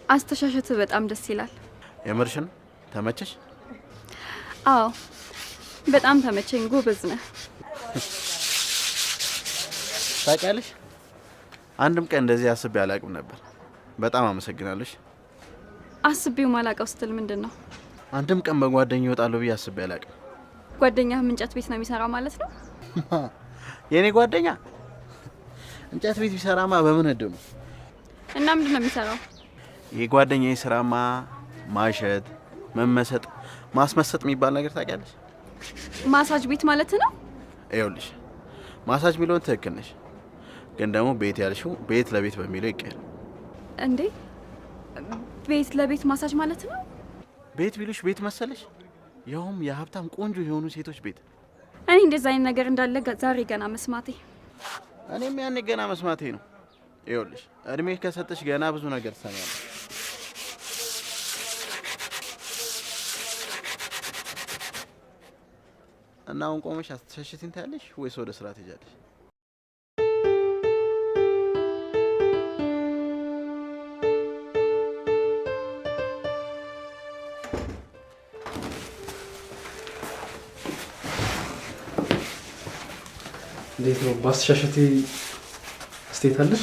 አስተሻሸት በጣም ደስ ይላል። የምርሽን ተመቸሽ? አዎ በጣም ተመቸኝ። ጎበዝ ነህ። ታውቂያለሽ አንድም ቀን እንደዚህ አስቤ አላቅም ነበር። በጣም አመሰግናለሽ። አስቤው ማላቀው ስትል ምንድነው? አንድም ቀን በጓደኛ ይወጣለሁ ብዬ አስቤ አላቅም። ጓደኛህ እንጨት ቤት ነው የሚሰራው ማለት ነው? የኔ ጓደኛ እንጨት ቤት ቢሰራማ በምን እድሉ? እና ምንድነው የሚሰራው? የጓደኛዬ ስራማ ማሸት፣ መመሰጥ፣ ማስመሰጥ የሚባል ነገር ታውቂያለሽ? ማሳጅ ቤት ማለት ነው? ይኸውልሽ ማሳጅ ሚሊዮን ትክክል ነሽ፣ ግን ደግሞ ቤት ያልሽው ቤት ለቤት በሚለው ይቀየር እንዴ? ቤት ለቤት ማሳጅ ማለት ነው? ቤት ቢሉሽ ቤት መሰለሽ? ያውም የሀብታም ቆንጆ የሆኑ ሴቶች ቤት። እኔ እንደዛ አይነት ነገር እንዳለ ዛሬ ገና መስማቴ። እኔም ያኔ ገና መስማቴ ነው። ይኸውልሽ እድሜ ከሰጠሽ ገና ብዙ ነገር ትሰሚያለሽ። እና አሁን ቆመሽ አስተሻሽቲን ታያለሽ ወይስ ወደ ስራ ትሄጃለሽ? እንዴት ነው ባስተሻሸቴ ስቴት አለሽ?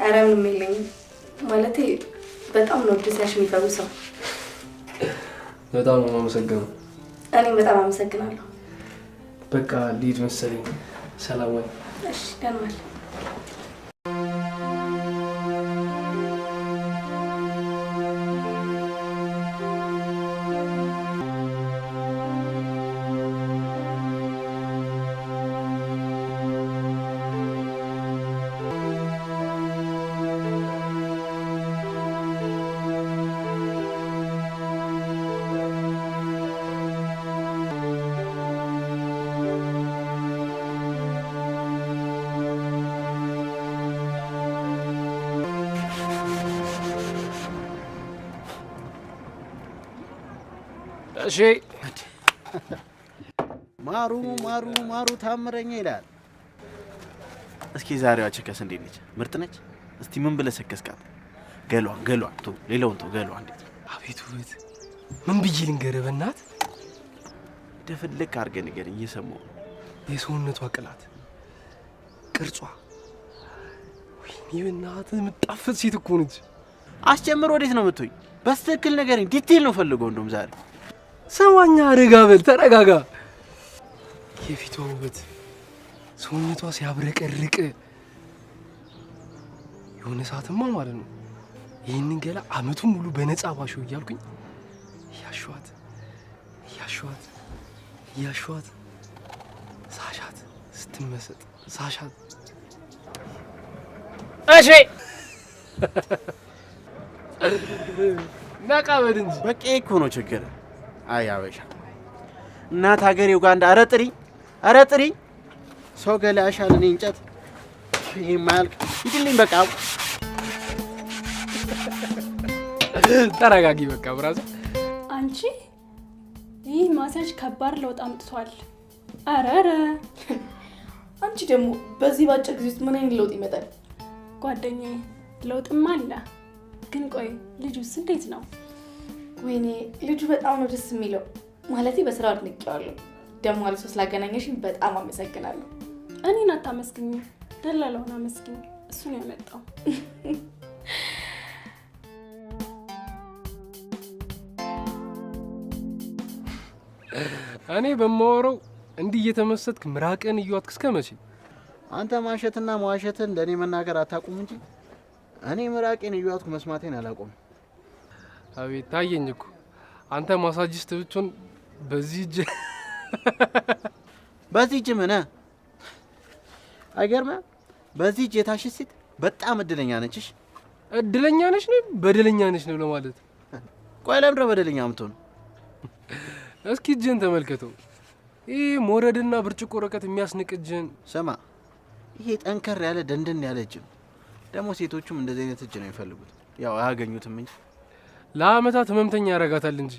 ኧረ ምንም የለኝም። ማለቴ በጣም ነው ድሳሽ የሚፈውሰው። በጣም ነው የማመሰግነው። እኔም በጣም አመሰግናለሁ። በቃ ልሂድ መሰለኝ። ሰላም ወይ? እሺ ደህና ዋል። እሺ ማሩ ማሩ ማሩ ታምረኛ ይላል። እስኪ ዛሬዋ ቸከስ እንዴት ነች? ምርጥ ነች? እስቲ ምን ብለህ ሰከስካት? ገሏን ቶ ሌላውን ቶ ገሏን እንዴት? አቤት ውበት! ምን ብዬ ልንገርህ? በእናትህ ደፍልክ አድርገህ ንገረኝ፣ እየሰማሁ ነው። የሰውነቷ ቅላት፣ ቅርጿ፣ ወይኔ በእናትህ የምጣፍጥ ሴት እኮ ነች። አስጀምሮ ወዴት ነው የምትሆኝ? በስትክክል ንገረኝ። ዲቴል ነው ፈልገው። እንደውም ዛሬ ሰማኛ፣ ረጋ በል ተረጋጋ። የፊቷ ውበት፣ ሰውነቷ ሲያብረቀርቅ፣ የሆነ ሰዓትማ ማለት ነው ይህንን ገላ አመቱን ሙሉ በነፃ ባሸው እያልኩኝ እያሸዋት ሳሻት፣ ስትመሰጥ ሳሻት። እሺ ነቃ በል እንጂ በቃ እኮ ነው ችግር። አይ አበሻ እናት ሀገር ዩጋንዳ። ኧረ ጥሪኝ ሰው ገላ ያሻል። እኔ እንጨት ይሄ ማልክ ይድልኝ። በቃ ተረጋጊ። በቃ ብራዘር አንቺ ይህ ማሳጅ ከባድ ለውጥ አምጥቷል። አረረ አንቺ ደግሞ በዚህ ባጭር ጊዜ ውስጥ ምን አይነት ለውጥ ይመጣል? ጓደኛዬ ለውጥማ አለ። ግን ቆይ ልጁስ እንዴት ነው? ወይኔ ልጁ በጣም ነው ደስ የሚለው። ማለቴ በስራው አድንቄዋለሁ። ደግሞ አልሶ ስላገናኘሽኝ በጣም አመሰግናለሁ። እኔን አታመስግኝ፣ ደላላውን አመስግኝ። እሱን ያመጣው እኔ በማወራው እንዲህ እየተመሰጥክ ምራቅን እየዋጥክ እስከ መቼ? አንተ ማሸትና መዋሸትን ለእኔ መናገር አታቁም እንጂ እኔ ምራቄን እየዋጥኩ መስማቴን አላቆም። አቤት ታየኝ እኮ አንተ ማሳጅስት ብቻን በዚህ እጅ ምን አይገርምም? በዚህ እጅ የታሸች ሴት በጣም እድለኛ ነችሽ። እድለኛ ነሽ ነው በደለኛ ነሽ ነው ለማለት? ቆይ ለምንድን ነው በደለኛ የምትሆን? እስኪ እጅን ተመልከተው። ይሄ ሞረድና ብርጭቆ ወረቀት የሚያስንቅ እጅን ስማ። ይሄ ጠንከር ያለ ደንደን ያለ እጅ ነው። ደግሞ ሴቶቹም እንደዚህ አይነት እጅ ነው የሚፈልጉት። ያው አያገኙትም እንጂ ለአመታት ህመምተኛ ያረጋታል እንጂ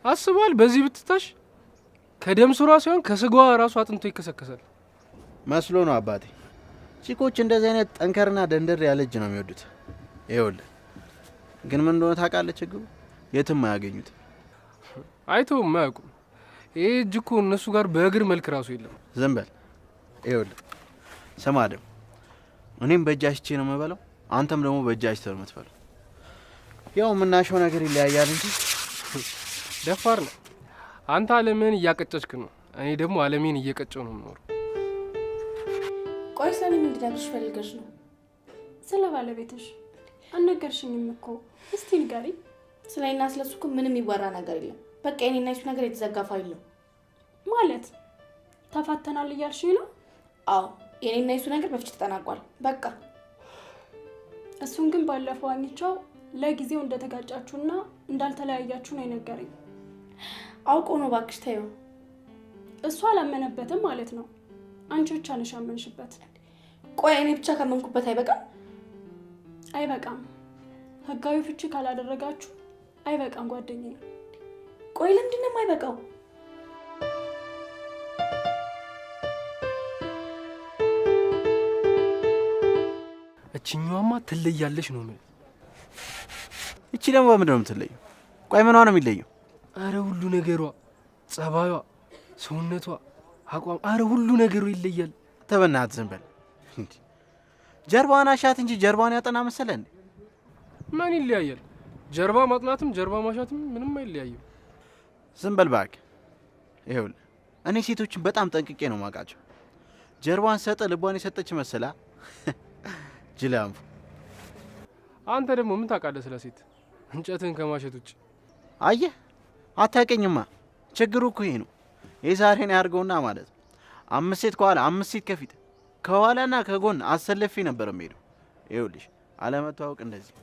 አስቧል። በዚህ ብትታሽ ከደም ሱራ ሳይሆን ከስጋዋ ራሱ አጥንቶ ይከሰከሳል መስሎ ነው አባቴ። ቺኮች እንደዚህ አይነት ጠንከርና ደንደር ያለ እጅ ነው የሚወዱት። ይኸውልህ ግን ምን እንደሆነ ታውቃለህ? ችግሩ የትም አያገኙት። አይተውም አያውቁም። ይሄ እጅ እኮ እነሱ ጋር በእግር መልክ ራሱ የለም። ዝም በል። ይኸውልህ ስማ፣ ደግሞ እኔም በእጃችቼ ነው የምበላው፣ አንተም ደግሞ በእጃችህ ነው የምትበላው። ያው የምናሸው ነገር ይለያያል እንጂ። ደፋር ነው አንተ። አለምን እያቀጨችክ ነው፣ እኔ ደግሞ አለሜን እየቀጨው ነው የምኖረው። ቆይ ስለኔ ምን እንድነግርሽ ፈልገሽ ነው? ስለ ባለቤትሽ አልነገርሽኝም እኮ። እስቲ ንገሪ። ስለኔና ስለሱ እኮ ምንም የሚወራ ነገር የለም። በቃ የኔና የሱ ነገር የተዘጋ ፋይል ነው። ማለት ተፋተናል እያልሽኝ ነው? አዎ የኔና የሱ ነገር በፊት ተጠናቋል። በቃ እሱን ግን ባለፈው አግኝቼው ለጊዜው እንደተጋጫችሁና እንዳልተለያያችሁ ነው የነገረኝ። አውቆ ነው እባክሽ ተይው። እሱ አላመነበትም ማለት ነው። አንቺ ብቻ ነሽ ያመንሽበት። ቆይ እኔ ብቻ ካመንኩበት አይበቃም? አይበቃም። ህጋዊ ፍቺ ካላደረጋችሁ አይበቃም ጓደኛዬ። ቆይ ለምንድን ነው የማይበቃው? እችኛዋማ ትለያለሽ ነው ምን? እቺ ደግሞ በምንድን ነው የምትለየው? ቆይ ምኗ ነው የሚለየው? አረ ሁሉ ነገሯ፣ ጸባዩዋ፣ ሰውነቷ፣ አቋም፣ አረ ሁሉ ነገሩ ይለያል። ተበናት ዝም በል። ጀርባዋን አሻት እንጂ ጀርባዋን ያጠና መሰለ እንዴ? ማን ይለያያል? ጀርባ ማጥናትም ጀርባ ማሻትም ምንም አይለያየው። ዝም በል እባክህ። ይኸውልህ እኔ ሴቶችን በጣም ጠንቅቄ ነው የማውቃቸው። ጀርባዋን ሰጠ ልቧን የሰጠች መሰላ ጅላንፉ። አንተ ደግሞ ምን ታውቃለህ ስለ ሴት? እንጨትን ከማሸት ውጭ። አየህ አታውቅኝማ። ችግሩ እኮ ይሄ ነው። የዛሬን ያድርገውና ማለት ነው 5 ሴት ከኋላ 5 ሴት ከፊት ከኋላና ከጎን አሰለፊ ነበር የምሄደው። ይኸውልሽ አለመተዋወቅ እንደዚህ።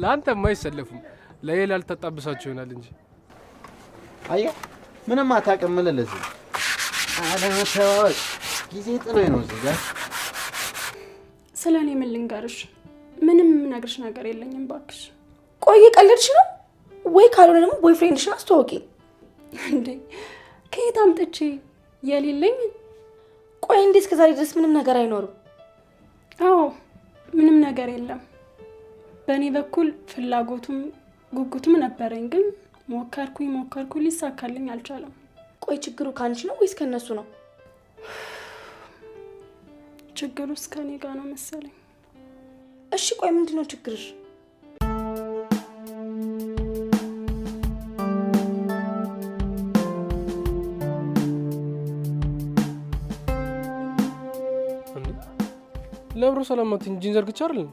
ለአንተማ አይሰለፉም፣ ለሌላ ልታጣብሳቸው ይሆናል እንጂ። አየህ ምንም አታውቅም። ምን ለዚህ አለመተዋወቅ ጊዜ ጥሎኝ ነው እዚህ ጋር። ስለ እኔ ምን ልንገርሽ? ምንም የምነግርሽ ነገር የለኝም ባክሽ። ቆይ ቀለድሽ ነው ወይ? ካልሆነ ደግሞ ቦይፍሬንድሽን አስተዋውቂ። እንዴ ከየት አምጥቼ የሌለኝ? ቆይ እንዴ እስከዛሬ ድረስ ምንም ነገር አይኖርም? አዎ ምንም ነገር የለም። በእኔ በኩል ፍላጎቱም ጉጉቱም ነበረኝ፣ ግን ሞከርኩኝ ሊሳካልኝ አልቻለም። ቆይ ችግሩ ካንቺ ነው ወይስ ከነሱ ነው? ችግሩ እስከ እኔ ጋር ነው መሰለኝ። እሺ ቆይ ምንድነው ችግርሽ? ለብሮ ሰላማት እንጂን ዘርግቻ አይደል?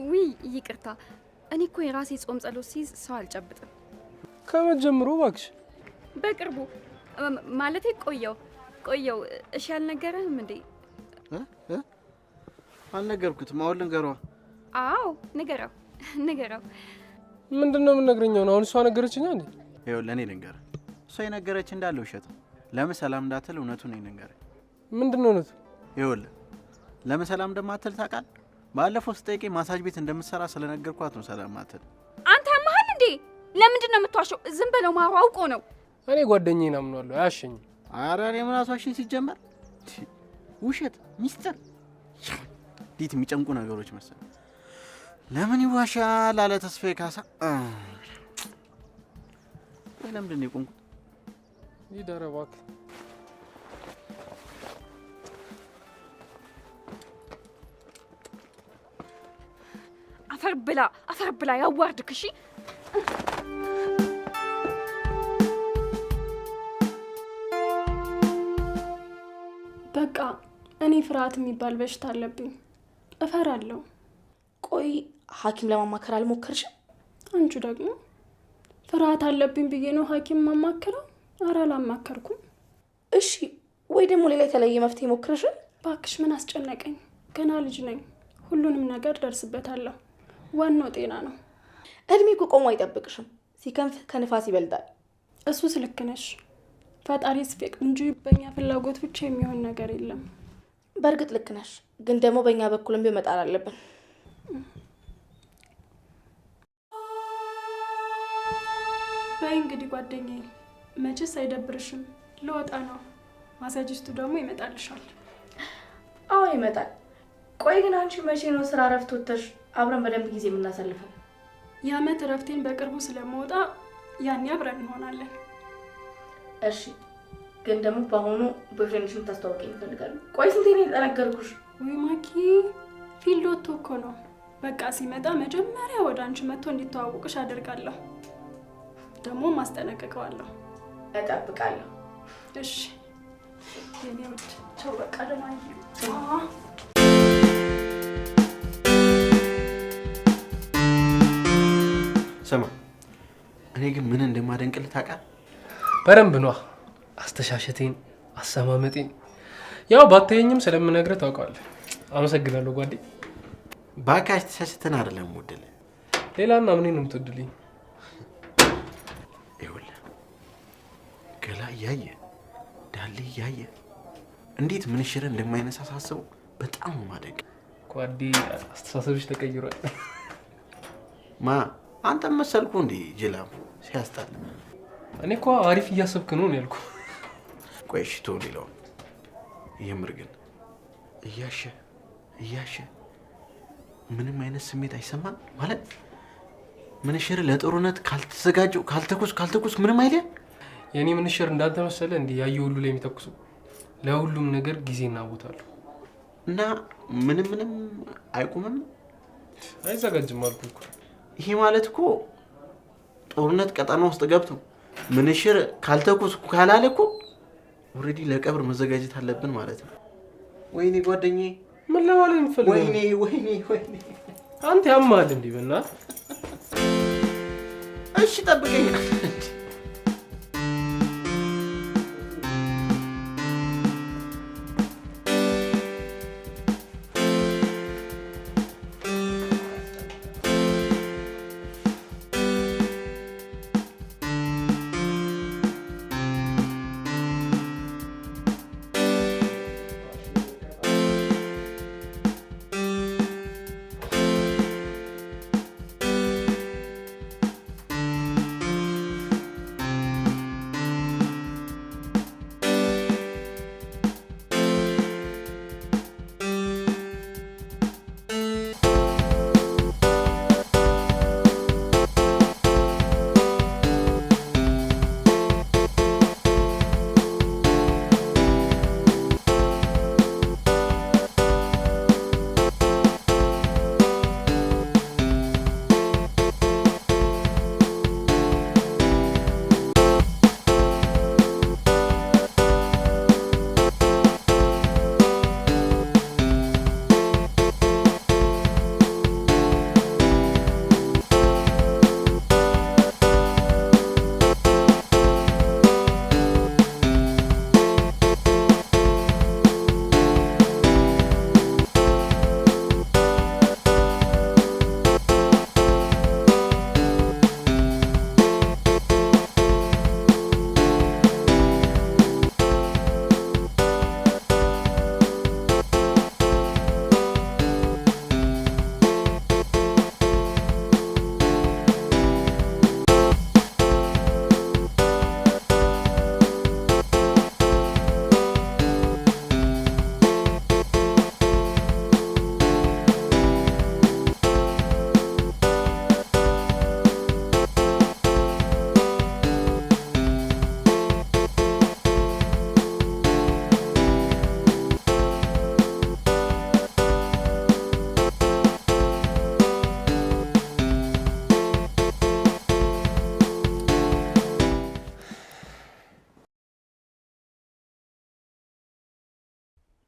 ውይ ይቅርታ፣ እኔ እኮ የራሴ ጾም ጸሎት ሲይዝ ሰው አልጨብጥም። ከመጀመሩ እባክሽ። በቅርቡ ማለቴ ቆየው። እሺ አልነገረህም እንዴ? አልነገርኩትም። አሁን ልንገሯ። አዎ ንገረው። ምንድነው የምንነግረኛው? አሁን እሷ ነገረችኛ እንዴ? ይኸውልህ እኔ ልንገርህ፣ እሷ የነገረች እንዳለ ውሸት ነው። ለምን ሰላም እንዳትል እውነቱን ነው የነገረኝ። ምንድነው እውነቱ? ይኸውልህ ለምን ሰላም እንደማትል ታውቃለህ? ባለፈው ስጠይቀኝ ማሳጅ ቤት እንደምትሰራ ስለነገርኳት ነው ሰላም ማትል። አንተ ያመሃል እንዴ? ለምንድን ነው የምትዋሸው? ዝም በለው ማሩ፣ አውቆ ነው። እኔ ጓደኛዬን አምኗለሁ፣ አያሸኝም። ኧረ እኔ ምን አስዋሽኝ? ሲጀመር ውሸት ሚስጥር ዲት የሚጨንቁ ነገሮች መሰለኝ። ለምን ይዋሻል አለ ተስፋዬ ካሳ። ለምንድን ነው የቆምኩት? ይደረ እባክህ። አፈር ብላ ያዋርድክ። እሺ በቃ እኔ ፍርሃት የሚባል በሽታ አለብኝ። እፈራለሁ። ቆይ ሐኪም ለማማከር አልሞከርሽም? አንቺ ደግሞ ፍርሃት አለብኝ ብዬ ነው ሐኪም ማማከረው? ኧረ አላማከርኩም። እሺ ወይ ደግሞ ሌላ የተለየ መፍትሄ ሞክረሻል? ባክሽ ምን አስጨነቀኝ? ገና ልጅ ነኝ። ሁሉንም ነገር ደርስበታለሁ። ዋናው ጤና ነው። እድሜ እኮ ቆሞ አይጠብቅሽም። ሲከንፍ ከንፋስ ይበልጣል። እሱስ ልክ ነሽ። ፈጣሪ ሲፈቅድ እንጂ በእኛ ፍላጎት ብቻ የሚሆን ነገር የለም። በእርግጥ ልክ ነሽ፣ ግን ደግሞ በእኛ በኩልም ቢሆን መጣር አለብን። በይ እንግዲህ ጓደኛዬ፣ መቼስ አይደብርሽም? ልወጣ ነው። ማሳጅስቱ ደግሞ ይመጣልሻል። አዎ ይመጣል። ቆይ ግን አንቺ መቼ ነው ስራ እረፍት ወጥተሽ አብረን በደንብ ጊዜ የምናሳልፈው? የዓመት እረፍቴን በቅርቡ ስለምወጣ ያኔ አብረን እንሆናለን። እሺ ግን ደግሞ በአሁኑ ቦይፍሬንድሽን ታስተዋውቂኝ እፈልጋለሁ። ቆይ ስንቴ ነው የተነገርኩሽ? ወይ ማኪ ፊልድ ወጥቶ እኮ ነው። በቃ ሲመጣ መጀመሪያ ወደ አንቺ መጥቶ እንዲተዋወቅሽ አደርጋለሁ። ደግሞ ማስጠነቅቀዋለሁ። እጠብቃለሁ። እሺ የኔ ውድ ቻው። በቃ ደማይ ስማ፣ እኔ ግን ምን እንደማደንቅልህ ታውቃለህ? በደንብ ነዋ። አስተሻሸቴን፣ አሰማመጤን ያው ባታየኝም ስለምነግርህ ታውቃለህ። አመሰግናለሁ ጓዴ። እባክህ አስተሻሸተን አይደለም የምወድልህ። ሌላና ምን ነው የምትወድልኝ? ይኸውልህ ገላ እያየ ዳሌ እያየ እንዴት ምንሽር እንደማይነሳ ሳስበው በጣም ማደግ። ጓዴ አስተሳሰብሽ ተቀይሯል። ማ አንተም መሰልኩ እንዴ ጅላም ሲያስጣል። እኔ እኮ አሪፍ እያሰብክ ነው ያልኩ። ቆይ እሺ ተው ሌላው። የምር ግን እያሸ ምንም አይነት ስሜት አይሰማም ማለት ምንሽር ለጦርነት ካልተኩስ ምንም አይደል? የኔ ምንሽር እንዳንተ መሰለ እንዴ ያየ ሁሉ ላይ የሚተኩሱ? ለሁሉም ነገር ጊዜና ቦታ አለው እና ምንም አይቆምም አይዘጋጅም አልኩ እኮ። ይሄ ማለት እኮ ጦርነት ቀጠና ውስጥ ገብቶ ምንሽር ካልተኩስ ካላለ እኮ ኦልሬዲ ለቀብር መዘጋጀት አለብን ማለት ነው። ወይኔ ጓደኛዬ ምን ለማለት እንፈልጋለን? ወይኔ አንተ ያማል እንዴ በእናትህ? እሺ ጠብቀኝ።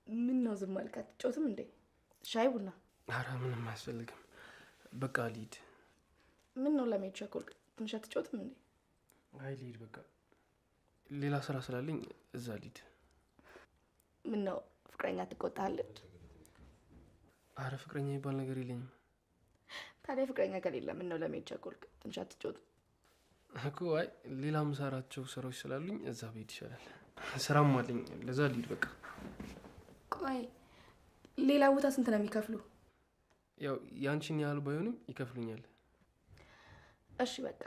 ምን ነው ዝም አልክ? አትጫወትም እንዴ? ሻይ ቡና? ኧረ ምንም አያስፈልግም። በቃ ልሂድ። ምን ነው ለመሄድ ቸኮልክ? ትንሽ አትጫወትም እንዴ? አይ ልሂድ በቃ። ሌላ ስራ ስላለኝ እዛ ልሂድ። ምን ነው ፍቅረኛ ትቆጣለች? ኧረ ፍቅረኛ የሚባል ነገር የለኝም። ታዲያ ፍቅረኛ ከሌለ ምን ነው ለመሄድ ቸኮልክ? ትንሽ አትጫወትም እኮ? አይ ሌላ የምሰራቸው ስራዎች ስላሉኝ እዛ ብሄድ ይሻላል። ስራም አለኝ፣ ለዛ ልሂድ በቃ። ቆይ ሌላ ቦታ ስንት ነው የሚከፍሉ? ያው ያንቺን ያህል ባይሆንም ይከፍሉኛል። እሺ በቃ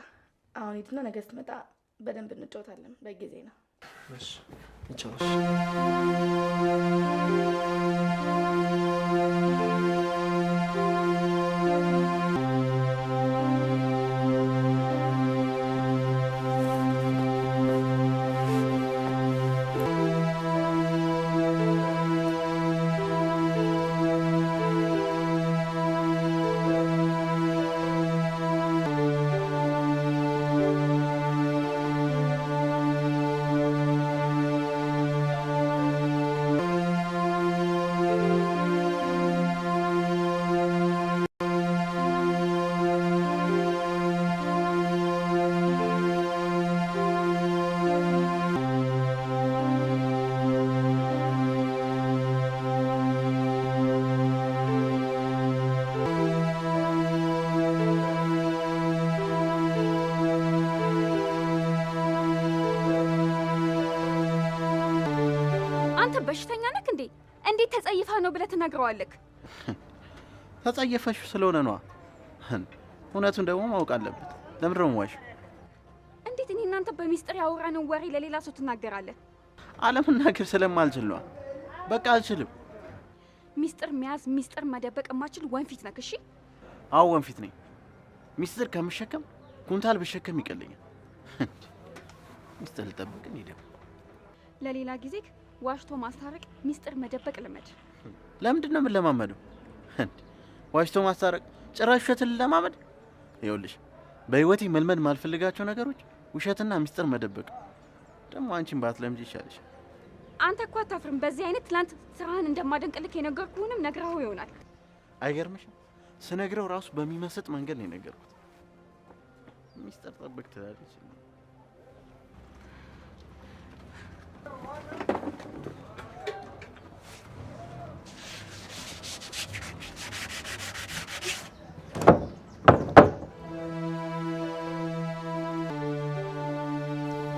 አሁን ሂድና ነገ ስትመጣ በደንብ እንጫወታለን። በጊዜ ነው። እሺ ይቻላል። አንተ በሽተኛ ነህ እንዴ? እንዴት ተጸይፋ ነው ብለህ ትነግረዋለህ? ተጸየፈሽ ስለሆነ ነው። እውነቱን ደግሞ ማወቅ አለበት። ለምንድን ነው ዋሽ? እንዴት እኔ እናንተ በሚስጥር ያወራነው ወሬ ለሌላ ሰው ትናገራለህ? አለመናገር ስለማልችል ነው። በቃ አልችልም። ሚስጥር መያዝ ሚስጥር መደበቅ የማችል ወንፊት ነህ። እሺ? አዎ ወንፊት ነኝ። ሚስጥር ከምሸከም ኩንታል ብሸከም ይቀለኛል። ሚስጥር ልጠብቅ እንዴ? ደግሞ ለሌላ ጊዜ ዋሽቶ ማስታረቅ ሚስጥር መደበቅ ልመድ። ለምንድን ነው የምንለማመደው? ዋሽቶ ማስታረቅ ጭራሽ ውሸትን ለማመድ? ይኸውልሽ በህይወቴ መልመድ ማልፈልጋቸው ነገሮች ውሸትና ሚስጥር መደበቅ። ደግሞ አንቺን ባትለምጂ ይሻልሽ። አንተ እኮ አታፍርም። በዚህ አይነት ትላንት ስራህን እንደማደንቅልክ የነገርኩህንም ነግረኸው ይሆናል። አይገርምሽም? ስነግረው ራሱ በሚመስጥ መንገድ ነው የነገርኩት። ሚስጥር ጠብቅ ትላለች።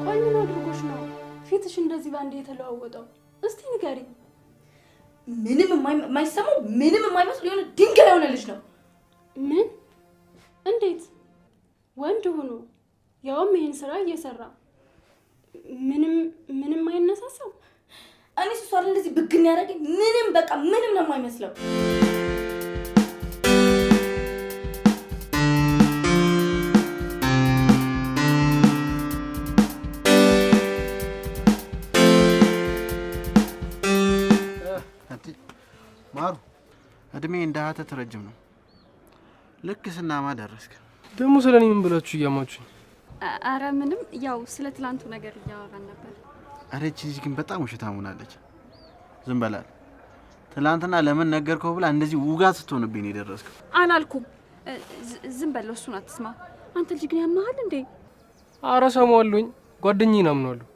ቆይ ምን አድርጎሽ ነው ፊትሽ እንደዚህ ባንዴ የተለዋወጠው? እስቲ ንገሪኝ። ምንም የማይሰማው ምንም የማይመስል የሆነ ድንጋይ የሆነ ልጅ ነው። ምን? እንዴት? ወንድ ሆኖ ያውም ይሄን ስራ እየሰራ ምንም አይነሳሳም? እኔ ሷል እንደዚህ ብግን ያደረገኝ ምንም በቃ ምንም ነው የማይመስለው። ማሩ እድሜ እንደ ሀተት ረጅም ነው። ልክ ስናማ ደረስክ። ደግሞ ስለኔ ምን ብላችሁ እያማችሁኝ? አረ ምንም፣ ያው ስለ ትላንቱ ነገር እያወራን ነበር። አረ እቺ ልጅ ግን በጣም ውሸታም ሆናለች። ዝም በላል። ትላንትና ለምን ነገርከው ብላ እንደዚህ ውጋት ስትሆንብኝ ነው የደረስከው። አላልኩም። ዝም በለው፣ እሱን አትስማ። አንተ ልጅ ግን ያማሃል እንዴ? አረ ሰማዋለሁኝ፣ ጓደኛዬን አምናለሁ።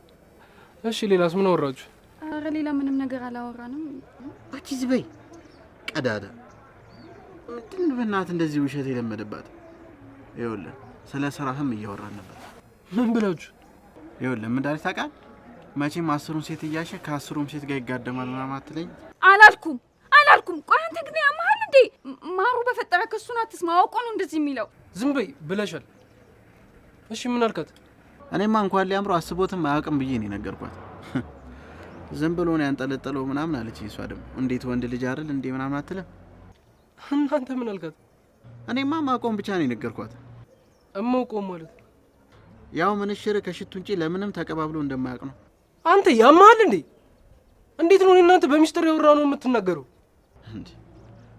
እሺ ሌላስ ምን አወራችሁ? አረ ሌላ ምንም ነገር አላወራንም። አንቺ ዝም በይ ቀዳዳ። ምንድን በእናትህ እንደዚህ ውሸት የለመደባት? ይኸውልህ ስለ ስራህም እያወራን ነበር። ምን ብላችሁ? ይኸውልህ ምን እንዳለች ታውቃለህ? መቼም 10ሩን ሴት እያሸ ከ10ሩም ሴት ጋር ይጋደማል ምናምን አትለኝ። አላልኩም። ቆይ አንተ ግን ያማሃል እንዴ? ማሩ በፈጠረ ከሱን አትስማ። አውቆ ነው እንደዚህ የሚለው። ዝም በይ ብለሻል። እሺ ምን አልካት? እኔማ እንኳን ሊያምሮ አስቦትም አያውቅም ብዬ ነው የነገርኳት። ዝም ብሎ ነው ያንጠለጠለው ምናምን አለች። እሷ ደግሞ እንዴት ወንድ ልጅ አይደል እንዴ ምናምን አትልም። እናንተ ምን አልካት? እኔማ ማቆም ብቻ ነው የነገርኳት። እማውቀውም ማለት ያው ምንሽር ከሽቱ እንጂ ለምንም ተቀባብሎ እንደማያውቅ ነው። አንተ ያማሃል እንዴ? እንዴት ነው እናንተ በሚስጥር ያወራነው የምትናገረው? እንዴ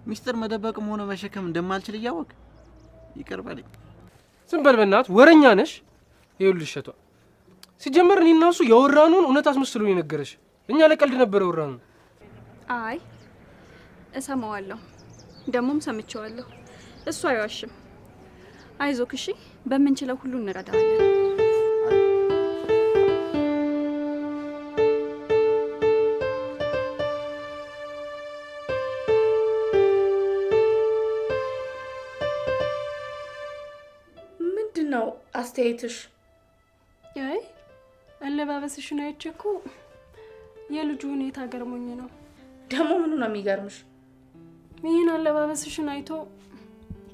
ሚስጥር መደበቅም ሆነ መሸከም እንደማልችል እያወቅ ይቅር በለኝ። ዝም በል በእናትህ፣ ወረኛ ነሽ። ይኸውልሽ እሸቷ፣ ሲጀመር እኔ እና እሱ ያወራነውን እውነት አስመስሎ ነው የነገረሽ። እኛ ለቀልድ ነበር ያወራነው። አይ እሰማዋለሁ፣ ደሞም ሰምቼዋለሁ። እሱ አይዋሽም። አይዞክ እሺ፣ በምንችለው ሁሉ እንረዳዋለን። ምንድነው አስተያየትሽ? አይ አለባበስሽን አይቼ እኮ የልጁ ሁኔታ ገርሞኝ ነው። ደግሞ ምኑ ነው የሚገርምሽ? ይህን አለባበስሽን አይቶ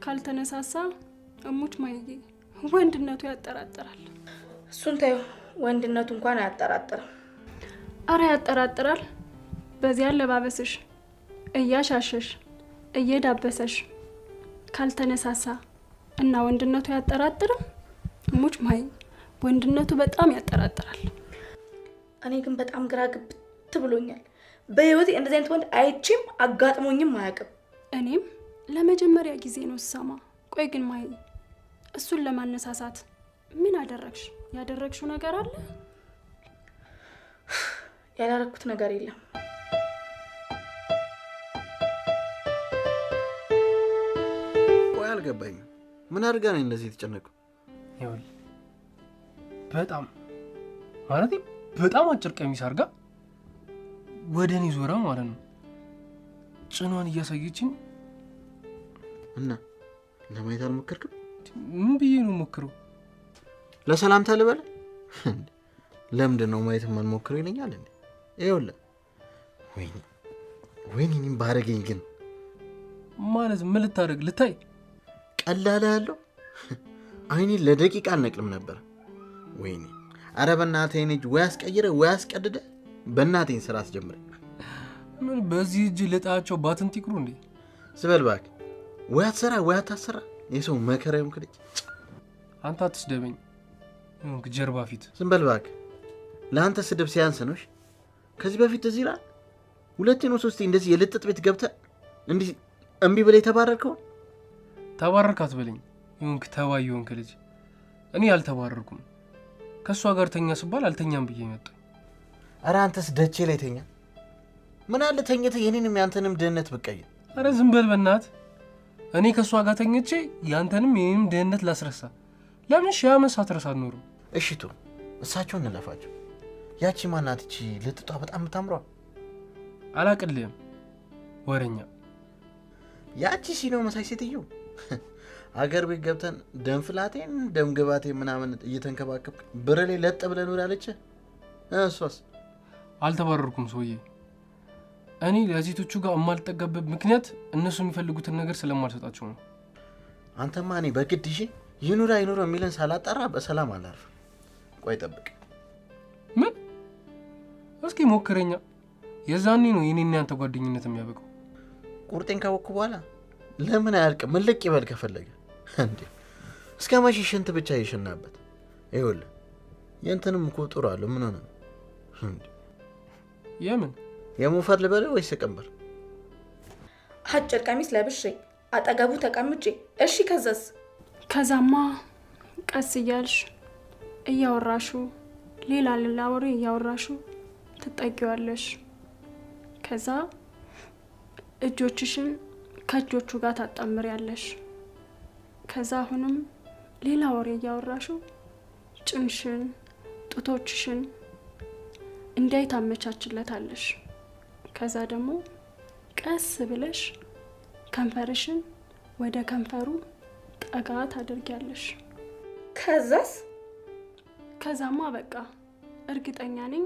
ካልተነሳሳ እሙች ማይዬ ወንድነቱ ያጠራጥራል። እሱን ታዩ፣ ወንድነቱ እንኳን አያጠራጥርም። አረ ያጠራጥራል። በዚህ አለባበስሽ እያሻሸሽ እየዳበሰሽ ካልተነሳሳ እና ወንድነቱ ያጠራጥርም። እሙች ማይ ወንድነቱ በጣም ያጠራጥራል። እኔ ግን በጣም ግራ ግብት ብሎኛል። በህይወቴ እንደዚህ አይነት ወንድ አይቼም አጋጥሞኝም አያውቅም። እኔም ለመጀመሪያ ጊዜ ነው ስሰማ። ቆይ ግን ማይ እሱን ለማነሳሳት ምን አደረግሽ? ያደረግሽው ነገር አለ? ያላረኩት ነገር የለም። ቆይ አልገባኝም። ምን አድርጋ ነው እንደዚህ የተጨነቀው? ይኸውልህ በጣም ማለት በጣም አጭር ቀሚስ አድርጋ ወደ እኔ ዞራ ማለት ነው። ጭኗን እያሳየችኝ እና ለማየት አልሞከርክም? ምን ብዬ ነው ሞክረው? ለሰላምታ ልበል? ለምንድን ነው ማየት የማልሞክረው ይለኛል እንዴ? ይኸውልህ ወይኔ እኔም ባረገኝ ግን ማለት ምን ልታደርግ ልታይ ቀላል ያለው አይኔን ለደቂቃ አልነቅልም ነበር። ወይኔ አረ በእናትህ ልጅ ወይ አስቀይረ ወይ አስቀድደ በእናቴን ስራ አስጀምረኝ። ምን በዚህ እጅ ልጣቸው ባትንት ይቅሩ እንዴ? ስበል እባክህ። ወይ አትሰራ ወይ አታሰራ የሰው መከራ ይሁን ክልጅ። አንተ አትስደበኝ ጀርባ ፊት። ዝም በል እባክህ። ለአንተ ስድብ ሲያንስ ነው። ከዚህ በፊት እዚህ ላይ ሁለቴ ነው ሶስቴ እንደዚህ የልጥጥ ቤት ገብተህ እንዲህ እምቢ ብለህ የተባረርከው። ተባረርክ አትበለኝ ይሁንክ ተዋይ ይሁንክ ልጅ። እኔ አልተባረርኩም። ከእሷ ጋር ተኛ ስባል አልተኛም ብዬ መጣሁ። አረ አንተስ ደቼ ላይ ተኛ። ምን አለ ተኝተህ የኔንም ያንተንም ድህነት ብቀይር። አረ ዝም በል በእናትህ። እኔ ከእሷ ጋር ተኝቼ ያንተንም የኔንም ድህነት ላስረሳ። ለምን ሺህ ዓመት ሳትረሳ አትኖርም? እሺቱ እሳቸው እንለፋቸው። ያቺ ማናት እቺ ልጥጧ በጣም ታምሯል። አላቅልህም ወረኛ። ያቺ ሲኖ መሳይ ሴትዮ አገር ቤት ገብተን ደም ፍላቴን ደም ግባቴን ምናምን እየተንከባከብክ ብር ላይ ለጥ ብለን ኖር ያለች እሷስ። አልተባረርኩም ሰውዬ። እኔ ለሴቶቹ ጋር የማልጠጋበት ምክንያት እነሱ የሚፈልጉትን ነገር ስለማልሰጣቸው ነው። አንተማ እኔ በግድ ይዤ ይኑራ ይኑራ የሚለን ሳላጣራ በሰላም አላርፍ። ቆይ ጠብቅ። ምን? እስኪ ሞክረኛ። የዛኔ ነው የኔና ያንተ ጓደኝነት የሚያበቃው። ቁርጤን ካወቅኩ በኋላ ለምን አያልቅም? ምን ልቅ ይበል ከፈለገ እንዴ እስከ መቼ ሽንት ብቻ ይሽናበት? ይኸውልህ የእንትንም እኮ ጥሩ አለ። ምን ሆነ እንዴ? የምን የሙፈር ልበለው ወይስ ቀንበር? አጭር ቀሚስ ለብሼ አጠገቡ ተቀምጬ እሺ። ከዛስ? ከዛማ ቀስ እያልሽ እያወራሹ ሌላ ወሬ እያወራሹ ትጠጊዋለሽ። ከዛ እጆችሽን ከእጆቹ ጋር ታጣምሪያለሽ። ከዛ አሁንም ሌላ ወሬ እያወራሹ ጭንሽን ጡቶችሽን እንዳይ ታመቻችለታለሽ። ከዛ ደግሞ ቀስ ብለሽ ከንፈርሽን ወደ ከንፈሩ ጠጋ ታደርጊያለሽ። ከዛስ? ከዛማ በቃ እርግጠኛ ነኝ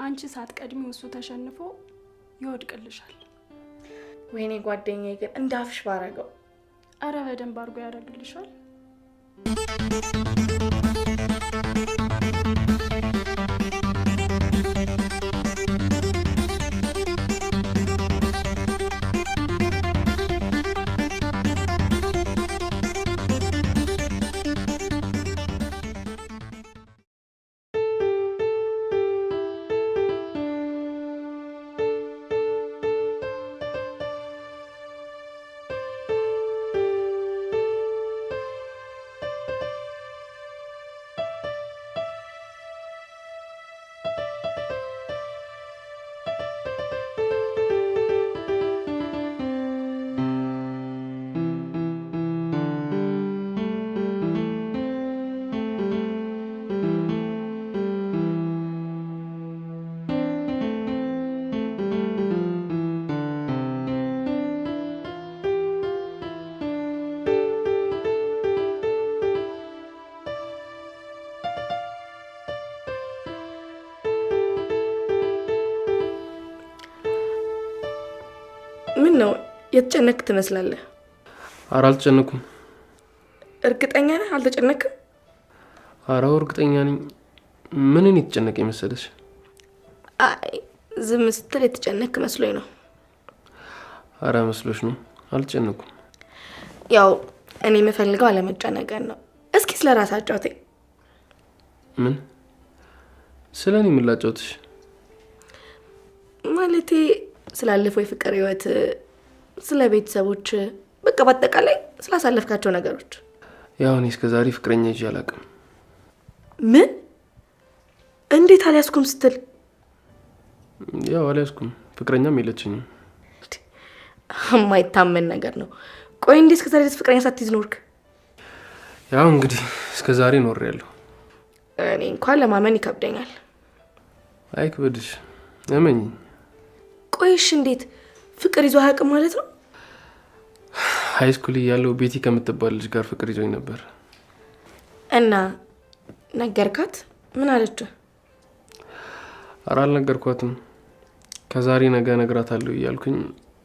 አንቺ ሳትቀድሚው እሱ ተሸንፎ ይወድቅልሻል። ወይኔ ጓደኛዬ ግን እንዳፍሽ ባረገው። አረ በደንብ አድርጎ ያደርግልሻል። ምን ነው የተጨነክ ትመስላለህ? ኧረ አልተጨነኩም። እርግጠኛ ነህ አልተጨነክም? ኧረ እርግጠኛ ነኝ። ምንን የተጨነቀ መሰለሽ? አይ ዝም ስትል የተጨነክ መስሎኝ ነው። ኧረ መስሎሽ ነው? አልተጨነኩም። ያው እኔ የምፈልገው አለመጨነቅን ነው። እስኪ ስለ ራስህ አጫውተኝ። ምን? ስለ እኔ ምን ላጫውትሽ? ማለቴ ስላለፈው የፍቅር ህይወት፣ ስለ ቤተሰቦች፣ በቃ በአጠቃላይ ስላሳለፍካቸው ነገሮች። ያው እኔ እስከዛሬ ፍቅረኛ ይዤ አላውቅም። ምን? እንዴት አልያዝኩም ስትል? ያው አልያዝኩም፣ ፍቅረኛም የለችኝም። የማይታመን ነገር ነው። ቆይ እንዴት እስከዛሬ ድረስ ፍቅረኛ ሳትይዝ ኖርክ? ያው እንግዲህ እስከዛሬ ኖሬያለሁ። እኔ እንኳን ለማመን ይከብደኛል። አይክበድሽ፣ እመኚኝ። ቆይሽ እንዴት ፍቅር ይዞ አያውቅም ማለት ነው? ሃይ ስኩል እያለሁ ቤቲ ከምትባል ልጅ ጋር ፍቅር ይዞኝ ነበር። እና ነገርካት? ምን አለች? ኧረ አልነገርኳትም። ከዛሬ ነገ እነግራታለሁ እያልኩኝ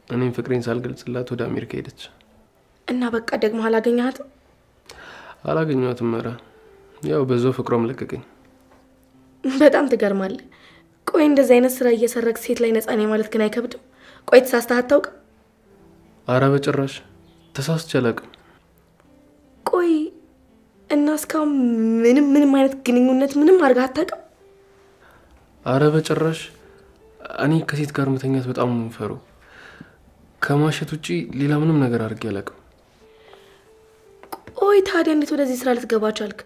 እኔም ፍቅሬን ሳልገልጽላት ወደ አሜሪካ ሄደች። እና በቃ ደግሞ አላገኘሃትም? አላገኘኋትም። ኧረ ያው በዛው ፍቅሯም ለቀቀኝ። በጣም ትገርማለህ። ቆይ እንደዚህ አይነት ስራ እየሰረክ ሴት ላይ ነፃ ነኝ ማለት ግን አይከብድም? ቆይ ተሳስተህ አታውቅም? አረ በጭራሽ ተሳስቼ አላውቅም። ቆይ እና እስካሁን ምንም አይነት ግንኙነት ምንም አድርገህ አታውቅም? አረ በጭራሽ። እኔ ከሴት ጋር መተኛት በጣም ነው የምፈራው። ከማሸት ውጪ ሌላ ምንም ነገር አድርጌ አላውቅም። ቆይ ታዲያ እንዴት ወደዚህ ስራ ልትገባ ቻልክ?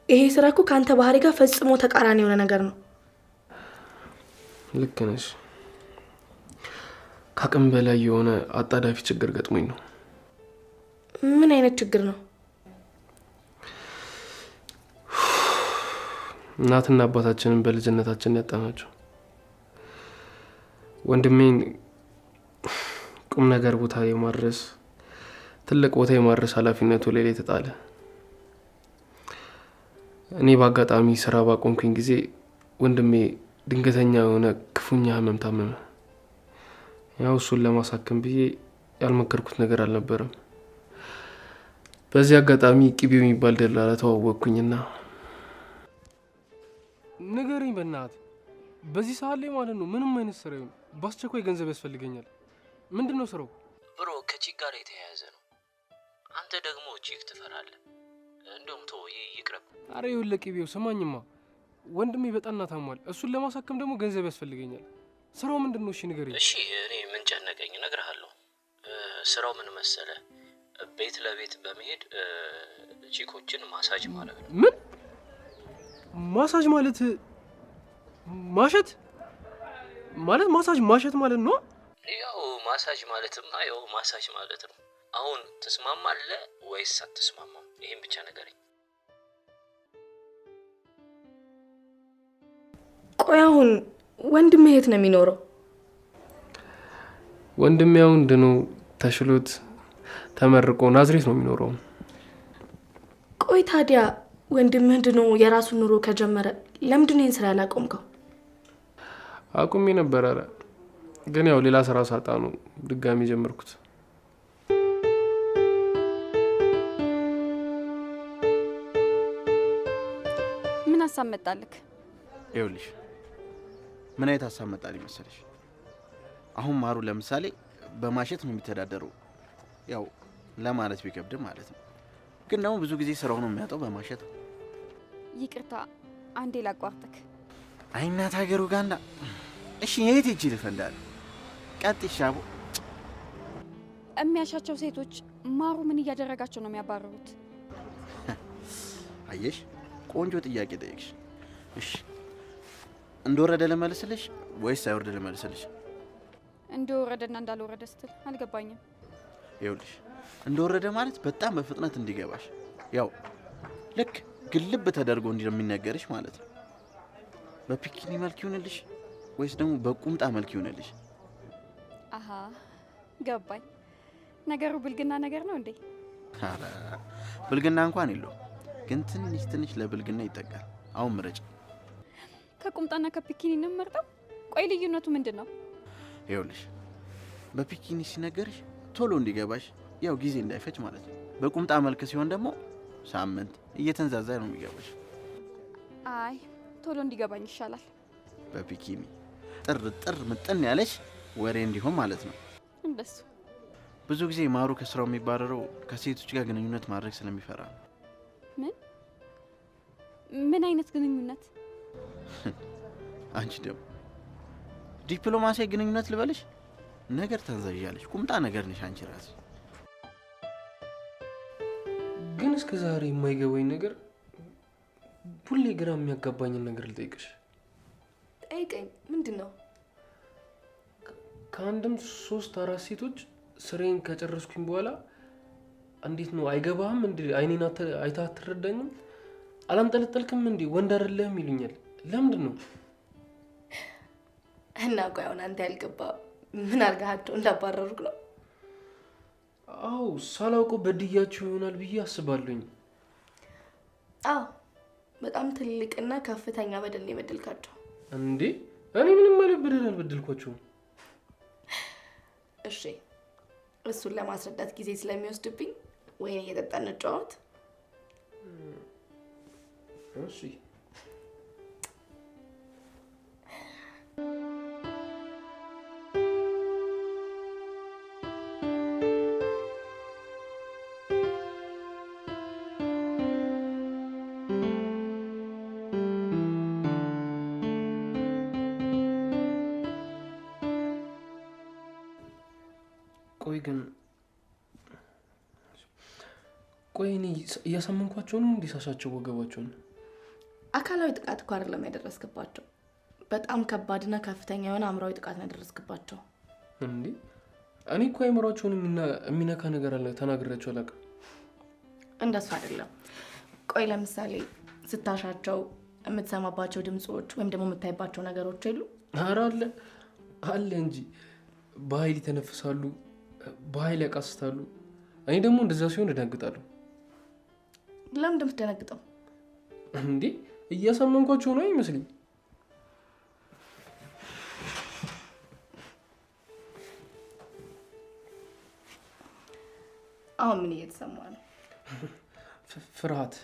ይሄ ስራ እኮ ከአንተ ባህሪ ጋር ፈጽሞ ተቃራኒ የሆነ ነገር ነው። ልክ ነሽ። ከአቅም በላይ የሆነ አጣዳፊ ችግር ገጥሞኝ ነው። ምን አይነት ችግር ነው? እናትና አባታችንን በልጅነታችን ያጣናቸው። ወንድሜን ቁም ነገር ቦታ የማድረስ ትልቅ ቦታ የማድረስ ኃላፊነቱ ላይ ተጣለ። እኔ በአጋጣሚ ስራ ባቆምኩኝ ጊዜ ወንድሜ ድንገተኛ የሆነ ክፉኛ ህመም ታመመ። ያው እሱን ለማሳከም ብዬ ያልመከርኩት ነገር አልነበረም። በዚህ አጋጣሚ ቅቤ የሚባል ደላላ ተዋወቅኩኝና ንገረኝ በእናትህ በዚህ ሰዓት ላይ ማለት ነው ምንም አይነት ስራ ይሁን በአስቸኳይ ገንዘብ ያስፈልገኛል። ምንድን ነው ስራው? ብሮ ከቺክ ጋር የተያያዘ ነው። አንተ ደግሞ ቺክ ትፈራለህ። እንደውም ተው ይቅረብ። አረ ይኸውልህ ቅቤው ስማኝማ፣ ወንድሜ በጣም ታሟል። እሱን ለማሳከም ደግሞ ገንዘብ ያስፈልገኛል። ስራው ምንድን ነው? እሺ ንገረኝ። እሺ እኔ ምን ጨነቀኝ እነግርሃለሁ። ስራው ምን መሰለህ? ቤት ለቤት በመሄድ ቺኮችን ማሳጅ ማለት ነው። ምን ማሳጅ ማለት? ማሸት ማለት ማሳጅ ማሸት ማለት ነው? ያው ማሳጅ ማለትማ ያው ማሳጅ ማለት ነው። አሁን ትስማማለህ ወይስ አትስማማም? ይሄን ብቻ ንገረኝ። ቆይ አሁን ወንድሜ የት ነው የሚኖረው? ወንድሜ አሁን ድኖ ተሽሎት ተመርቆ ናዝሬት ነው የሚኖረው። ቆይ ታዲያ ወንድምህ ድኖ የራሱን ኑሮ ከጀመረ ለምንድን ነው ይህን ስራ ያላቆምከው? አቁሜ ነበር። አረ ግን ያው ሌላ ስራ ሳጣ ነው ድጋሚ ጀመርኩት። ምን ሀሳብ መጣልክ? ይኸውልሽ ምን አይነት ሀሳብ መጣልኝ መሰለሽ? አሁን ማሩ ለምሳሌ በማሸት ነው የሚተዳደረው። ያው ለማለት ቢከብድም ማለት ነው። ግን ደግሞ ብዙ ጊዜ ስራው ነው የሚያጣው በማሸት ነው። ይቅርታ አንዴ ላቋርጥክ። አይ እናት ሀገር ኡጋንዳ። እሺ የት ሂጅ ልፈንዳል? ቀጥ ይሻቡ የሚያሻቸው ሴቶች ማሩ ምን እያደረጋቸው ነው የሚያባረሩት? አየሽ ቆንጆ ጥያቄ ጠየቅሽ። እሺ እንደወረደ ልመልስልሽ ወይስ አይወርድ ልመልስልሽ? እንደወረደና እንዳልወረደ ስትል አልገባኝም። ይኸውልሽ እንደወረደ ማለት በጣም በፍጥነት እንዲገባሽ፣ ያው ልክ ግልብ ተደርጎ እንደሚነገርሽ ማለት ነው። በፒኪኒ መልክ ይሁንልሽ ወይስ ደግሞ በቁምጣ መልክ ይሁንልሽ? አሃ ገባኝ። ነገሩ ብልግና ነገር ነው እንዴ? አረ ብልግና እንኳን የለውም፣ ግን ትንሽ ለብልግና ይጠጋል። አሁን ምረጭ። ከቁምጣና ከፒኪኒ ነው መርጠው? ቆይ ልዩነቱ ምንድን ነው? ይኸውልሽ በፒኪኒ ሲነገርሽ ቶሎ እንዲገባሽ፣ ያው ጊዜ እንዳይፈጅ ማለት ነው። በቁምጣ መልክ ሲሆን ደግሞ ሳምንት እየተንዛዛ ነው የሚገባሽ። አይ ቶሎ እንዲገባኝ ይሻላል። በፒኪኒ ጥር ምጥን ያለሽ ወሬ እንዲሆን ማለት ነው። እንደሱ ብዙ ጊዜ ማሩ ከስራው የሚባረረው ከሴቶች ጋር ግንኙነት ማድረግ ስለሚፈራ ነው። ምን አይነት ግንኙነት? አንቺ ደግሞ ዲፕሎማሲያዊ ግንኙነት ልበልሽ? ነገር ተንዛዣለሽ፣ ቁምጣ ነገር ነሽ አንቺ ራስሽ። ግን እስከ ዛሬ የማይገባኝ ነገር፣ ሁሌ ግራ የሚያጋባኝን ነገር ልጠይቅሽ። ጠይቀኝ። ምንድን ነው? ከአንድም 3-4 ሴቶች ስሬን ከጨረስኩኝ በኋላ እንዴት ነው አይገባህም እንዴ? አይኔን አይታ አትረዳኝም? አላንጠለጠልክም እንዴ? ወንድ አይደለህም ይሉኛል። ለምንድን ነው? እና ቆይ አሁን አንተ ያልገባ ምን አድርጋቸው እንዳባረሩክ ነው? አዎ ሳላውቀው በድያቸው ይሆናል ብዬ አስባለሁኝ። አዎ በጣም ትልቅና ከፍተኛ በደል ነው የበደልካቸው። እንዴ እኔ ምንም ማለት በደል አልበደልኳቸውም። እሺ እሱን ለማስረዳት ጊዜ ስለሚወስድብኝ ወይኔ እየጠጣን እንጫወት። እሺ ቆይ እኔ እያሳመንኳቸው ነው እንዲሳሳቸው ወገባቸውን? አካላዊ ጥቃት እኮ አይደለም ያደረስክባቸው፣ በጣም ከባድና ከፍተኛ የሆነ አእምሯዊ ጥቃት ነው ያደረስክባቸው። እንዴ እኔ እኮ አእምሯቸውን የሚነካ ነገር አለ ተናግሬያቸው አላውቅም። እንደሱ አይደለም። ቆይ ለምሳሌ ስታሻቸው የምትሰማባቸው ድምጾች ወይም ደግሞ የምታይባቸው ነገሮች የሉ? ኧረ አለ እንጂ በኃይል ይተነፍሳሉ፣ በኃይል ያቃስታሉ። እኔ ደግሞ እንደዛ ሲሆን እደነግጣለሁ። ለምን እንደምትደነግጠው? እንዴ እያሳመንኳቸው ነው ይመስልኝ። አሁን ምን እየተሰማ ነው? ፍርሃት።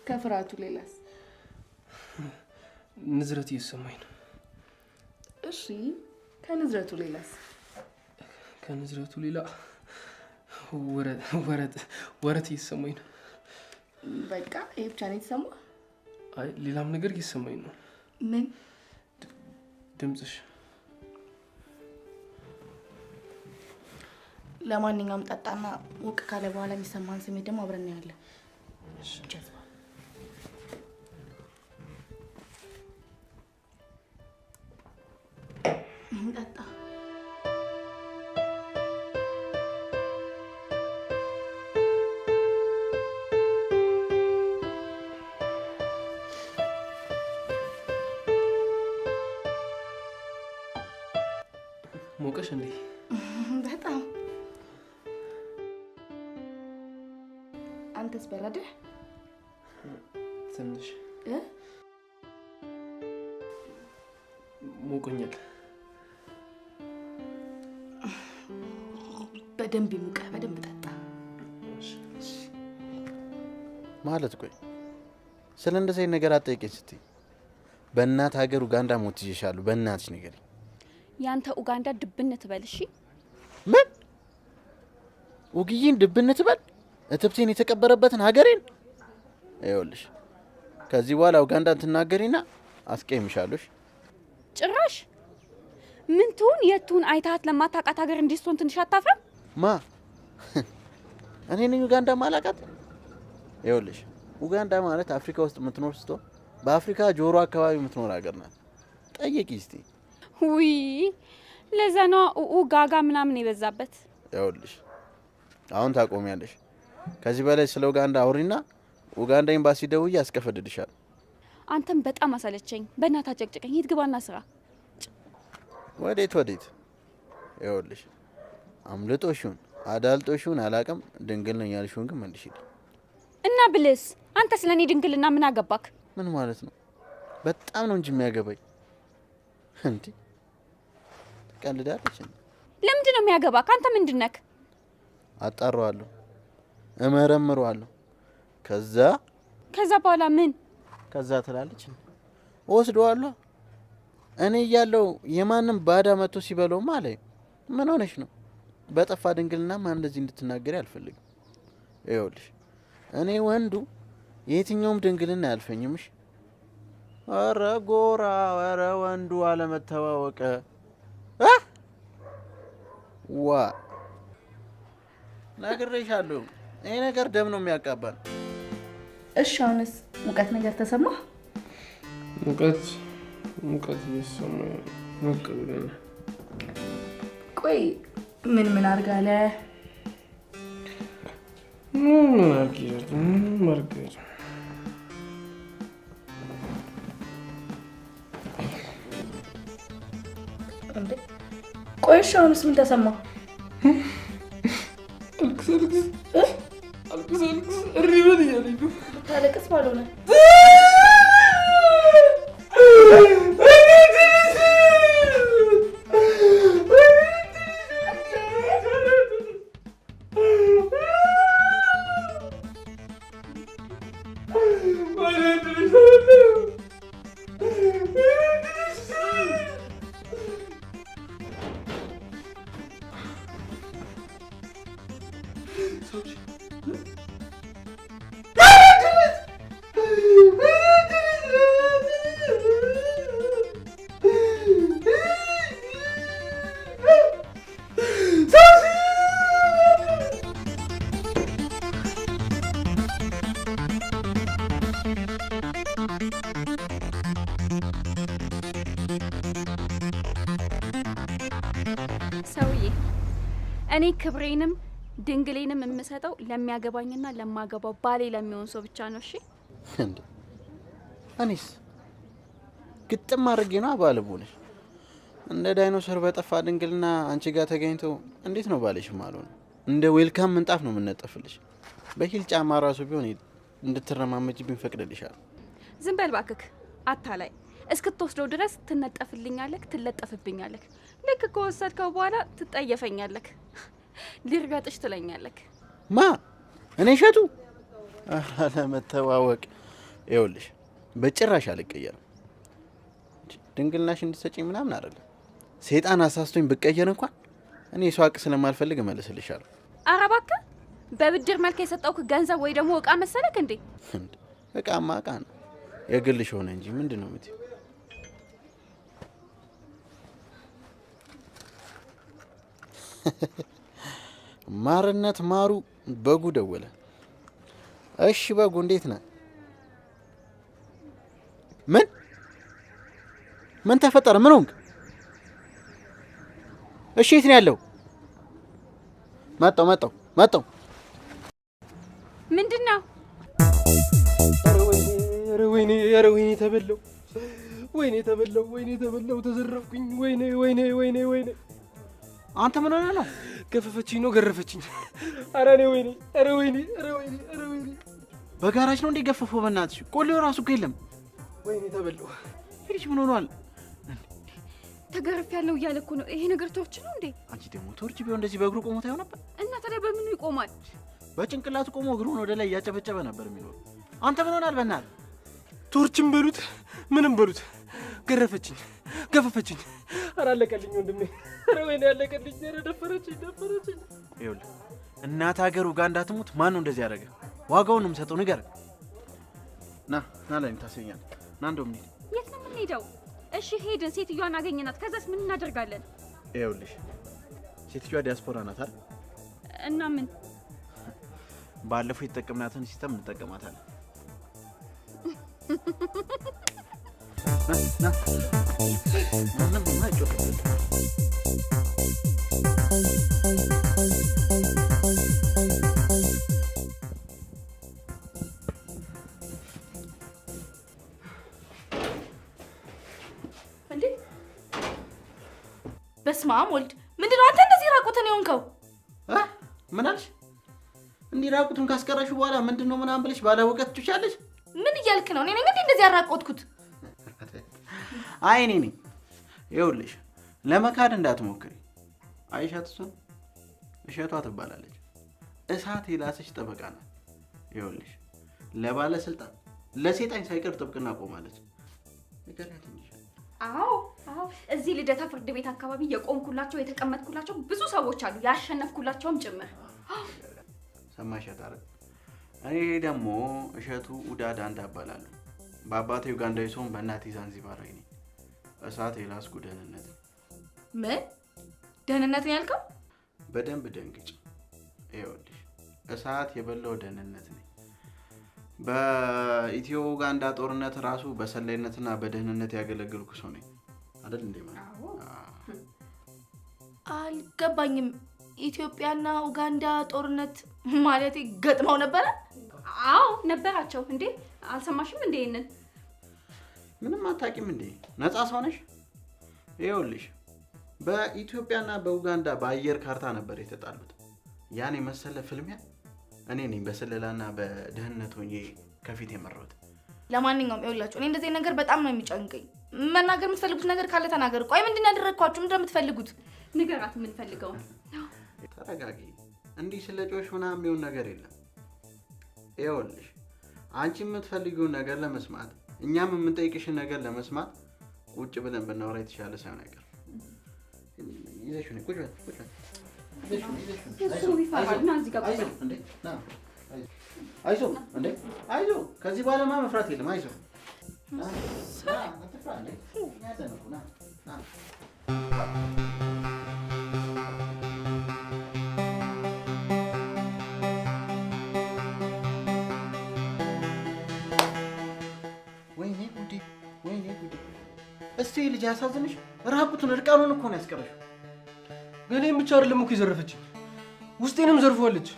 ከፍርሃቱ ሌላስ? ንዝረት እየተሰማኝ ነው። እሺ ከንዝረቱ ሌላስ? ከንዝረቱ ሌላ ወረት እየተሰማኝ ነው። በቃ ይሄ ብቻ ነው የተሰማ? አይ ሌላም ነገር እየተሰማኝ ነው። ምን? ድምፅሽ። ለማንኛውም ጠጣና ሞቅ ካለ በኋላ የሚሰማን ስሜት ደግሞ አብረን እናያለን። ጠጣ። ሞቀሽ እንዴ? በጣም። አንተስ በረደህ? ትንሽ ሞቆኛል። በደንብ ይሙቀ፣ በደንብ ጠጣ። ማለት ቆይ ስለ እንደዚህ ነገር አትጠይቀኝ ስትይ በእናት ሀገር ኡጋንዳ ሞት ይሻሉ። በእናትሽ ነገር ያንተ ኡጋንዳ ድብን ትበል። እሺ ምን ኡጊይን ድብን ትበል? እትብቴን የተቀበረበትን ሀገሬን ይኸውልሽ፣ ከዚህ በኋላ ኡጋንዳን ትናገሪና አስቀይምሻለሽ። ጭራሽ ምን ትሁን የቱን አይታት ለማታውቃት ሀገር እንዲስቶን ትንሽ አታፍረም? ማ እኔ ነኝ ኡጋንዳ ማላውቃት? ይኸውልሽ ኡጋንዳ ማለት አፍሪካ ውስጥ የምትኖር ስትሆን በአፍሪካ ጆሮ አካባቢ የምትኖር ሀገር ናት። ጠይቂ እስቲ። ውይ ለዛ ነው ጋጋ ምናምን የበዛበት። ይኸውልሽ አሁን ታቆሚያለሽ። ከዚህ በላይ ስለ ኡጋንዳ አውሪና ኡጋንዳ ኤምባሲ ደውዬ አስቀፈድድሻል። አንተም በጣም አሰለቸኝ። በእናትህ አጨቅጭቀኝ። ሂድ ግባና ስራ። ወዴት? ይኸውልሽ አምልጦሽውን አዳልጦሽውን አላቅም፣ ድንግል ነኝ ያልሽውን ግን መልሽልኝ። እና ብልስ አንተ ስለኔ ድንግልና ምን አገባክ? ምን ማለት ነው? በጣም ነው እንጂ የሚያገባኝ። እንዴ ትቀልዳለች። ለምንድን ነው የሚያገባክ? አንተ ምንድነክ? አጣራዋለሁ፣ እመረምረዋለሁ። ከዛ በኋላ ምን? ከዛ ትላለች ወስደዋለሁ። እኔ እያለሁ የማንም ባዳ መጥቶ ሲበለው ማለት ምን ሆነሽ ነው? በጠፋ ድንግልና ማን እንደዚህ እንድትናገሪ አልፈልግም። ይኸውልሽ እኔ ወንዱ የትኛውም ድንግልና አያልፈኝምሽ። ኧረ ጎራ፣ ኧረ ወንዱ አለመተዋወቀ ዋ ነግሬሻለሁ። ይሄ ነገር ደም ነው የሚያቃባል። እሺ አሁንስ ሙቀት ነገር ተሰማ? ሙቀት ይሰማል። ሞቅ ብለኝ። ቆይ ምን አርጋለ? ምን አርጋለ? እንዴ ቆይ እሺ አሁንስ ምን ተሰማ? አልቅስ እሪ በል እያለኝ ነው። ታለቅስ ባልሆነ ሰዎች ሰውዬ እኔ ክብሬንም ድንግሌንም የምሰጠው ለሚያገባኝና ለማገባው ባሌ ለሚሆን ሰው ብቻ ነው። እሺ እንዴ እኔስ ግጥም አድርጌ ነው ባልቦ ነሽ። እንደ ዳይኖሰር በጠፋ ድንግልና አንቺ ጋር ተገኝቶ እንዴት ነው ባልሽ ማለት ነው? እንደ ዌልካም ምንጣፍ ነው የምንነጠፍልሽ። በሂል ጫማ ራሱ ቢሆን እንድትረማመጅብኝ ፈቅድልሻል። ዝም በል እባክህ አታላይ። እስክትወስደው ድረስ ትነጠፍልኛለህ፣ ትለጠፍብኛለህ። ልክ ከወሰድከው በኋላ ትጠየፈኛለህ፣ ሊርገጥሽ ትለኛለህ። ማ እኔ እሸቱ? አለመተዋወቅ። ይኸውልሽ በጭራሽ አልቀየርም። ድንግልናሽ እንድትሰጪኝ ምናምን አይደለም። ሰይጣን አሳስቶኝ ብቀየር እንኳን እኔ እሷ አቅ ስለማልፈልግ እመልስልሻለሁ። ኧረ እባክህ በብድር መልክ የሰጠውክ ገንዘብ ወይ ደግሞ እቃ መሰለክ እንዴ? እቃማ እቃ ነው፣ የግልሽ ሆነ እንጂ ምንድን ነው የምትይው? ማርነት ማሩ በጉ ደወለ። እሺ በጉ እንዴት ነህ? ምን ተፈጠረ? ምን ሆንክ? እሺ የት ነው ያለው? መጣው ምንድነው? ኧረ ወይኔ ተበለው፣ ተዘረፍኩኝ። ወይኔ አንተ ምን ሆነህ ነው? ገፈፈችኝ ነው ገረፈችኝ። ኧረ ወይኔ በጋራጅ ነው እንዴ ገፈፈው? በእናትሽ ቆሌው ራሱ እኮ የለም። ወይኔ ተበለው። ሄድሽ ምን ሆኗል? ተገርፍ ያለው እያለ እኮ ነው። ይሄ ነገር ቶርች ነው እንዴ? አንቺ ደግሞ ቶርች ቢሆን እንደዚህ በእግሩ ቆሞ ታየው ነበር? እና ታዲያ በምኑ ይቆማል? በጭንቅላቱ ቆሞ እግሩን ወደ ላይ እያጨበጨበ ነበር የሚኖር። አንተ ምን ሆናል? በእናትህ ቶርችም በሉት ምንም በሉት ገረፈችኝ፣ ገፈፈችኝ። ኧረ አለቀልኝ ወንድሜ። ኧረ ወይኔ ያለቀልኝ። ኧረ ደፈረችኝ። ይኸውልህ እናት ሀገር ኡጋንዳ ትሙት፣ ማን ነው እንደዚህ ያደረገ? ዋጋውን ነው የምሰጠው። ንገረኝ። ና ለኔ ታሰኛለህ። ና እንደውም እንሂድ። የት ነው የምንሄደው? እሺ ሄድን፣ ሴትዮዋን አገኘናት። ከዛስ ምን እናደርጋለን? ይኸውልሽ ሴትዮዋ ዲያስፖራ ናት አይደል? እና ምን ባለፈው የተጠቀምናትን ሲስተም እንጠቀማታለን። ና ምንም አይጮህም። እንዴ በስመ አብ ወልድ። ምንድነው አንተ እንደዚህ ራቁትን የሆንከው? ምን አልሽ? እንዲህ ራቁቱን ካስቀረሽው በኋላ ምንድነው ምናምን ብለሽ ባላወቀት ትችያለሽ። ምን እያልክ ነው? እኔ ነኝ እንዴ እንደዚህ ያራቆትኩት? አይ እኔ ነኝ። ይኸውልሽ ለመካድ እንዳትሞክሪ። አይሻት እሷን እሸቷ ትባላለች። እሳት የላሰች ጠበቃ ናት። ይኸውልሽ ለባለስልጣን ለሴጣኝ ሳይቀር ጥብቅና ቆማለች። ንገሪያት እንጂ። አዎ እዚህ ልደታ ፍርድ ቤት አካባቢ የቆምኩላቸው የተቀመጥኩላቸው ብዙ ሰዎች አሉ፣ ያሸነፍኩላቸውም ጭምር። ሰማሻት አይደል? እኔ ደግሞ እሸቱ ኡዳዳ እንዳባላለሁ። በአባቴ ኡጋንዳዊ ሰውን በእናቴ ዛንዚባራዊ ነኝ። እሳት የላስኩ ደህንነት። ምን ደህንነት ነው ያልከው? በደንብ ደንግጭ። ይኸውልሽ እሳት የበላው ደህንነት ነኝ። በኢትዮ ኡጋንዳ ጦርነት ራሱ በሰላይነትና በደህንነት ያገለግልኩ ሰው ነኝ አይደል እንዴ? አልገባኝም። ኢትዮጵያና ኡጋንዳ ጦርነት ማለት ገጥመው ነበረ? አዎ ነበራቸው። እንዴ አልሰማሽም እንዴ? ይሄንን ምንም አታውቂም እንዴ? ነፃ ሰው ነሽ? ይኸውልሽ በኢትዮጵያና በኡጋንዳ በአየር ካርታ ነበር የተጣሉት። ያን የመሰለ ፍልሚያ እኔ ነኝ በስለላና በደህንነት ሆኜ ከፊት የመራሁት። ለማንኛውም ይኸውላችሁ እኔ እንደዚህ ነገር በጣም ነው የሚጨንቀኝ። መናገር የምትፈልጉት ነገር ካለ ተናገሩ። ቆይ ምንድን ያደረግኳችሁ? ምንድን ነው የምትፈልጉት? ንገራት የምንፈልገው። ተረጋጊ። እንዲህ ስለ ጮሽ ምናምን የሚሆን ነገር የለም። ይኸውልሽ አንቺ የምትፈልጊውን ነገር ለመስማት እኛም የምንጠይቅሽን ነገር ለመስማት ቁጭ ብለን ብናወራ የተሻለ ሳይሆን አይቀር። ይዘሽ ቁጭ በል እሱ ይፈራል። ና እዚህ ጋር ቁጭ በል። እንዴ ና አይዞህ እንዴ አይዞህ። ከዚህ በኋላማ መፍራት የለም። አይዞህ ና አትፍራ እንዴ ያዘነኩ ና ና ወይኔ ጉዴ ወይኔ ጉዴ። እስቲ ልጅ ያሳዝንሽ። ራቁቱን እርቃኑን እኮ ነው ያስቀረሽው። ገሌን ብቻ አይደለም እኮ የዘረፈችኝ ውስጤንም ዘርፏለች።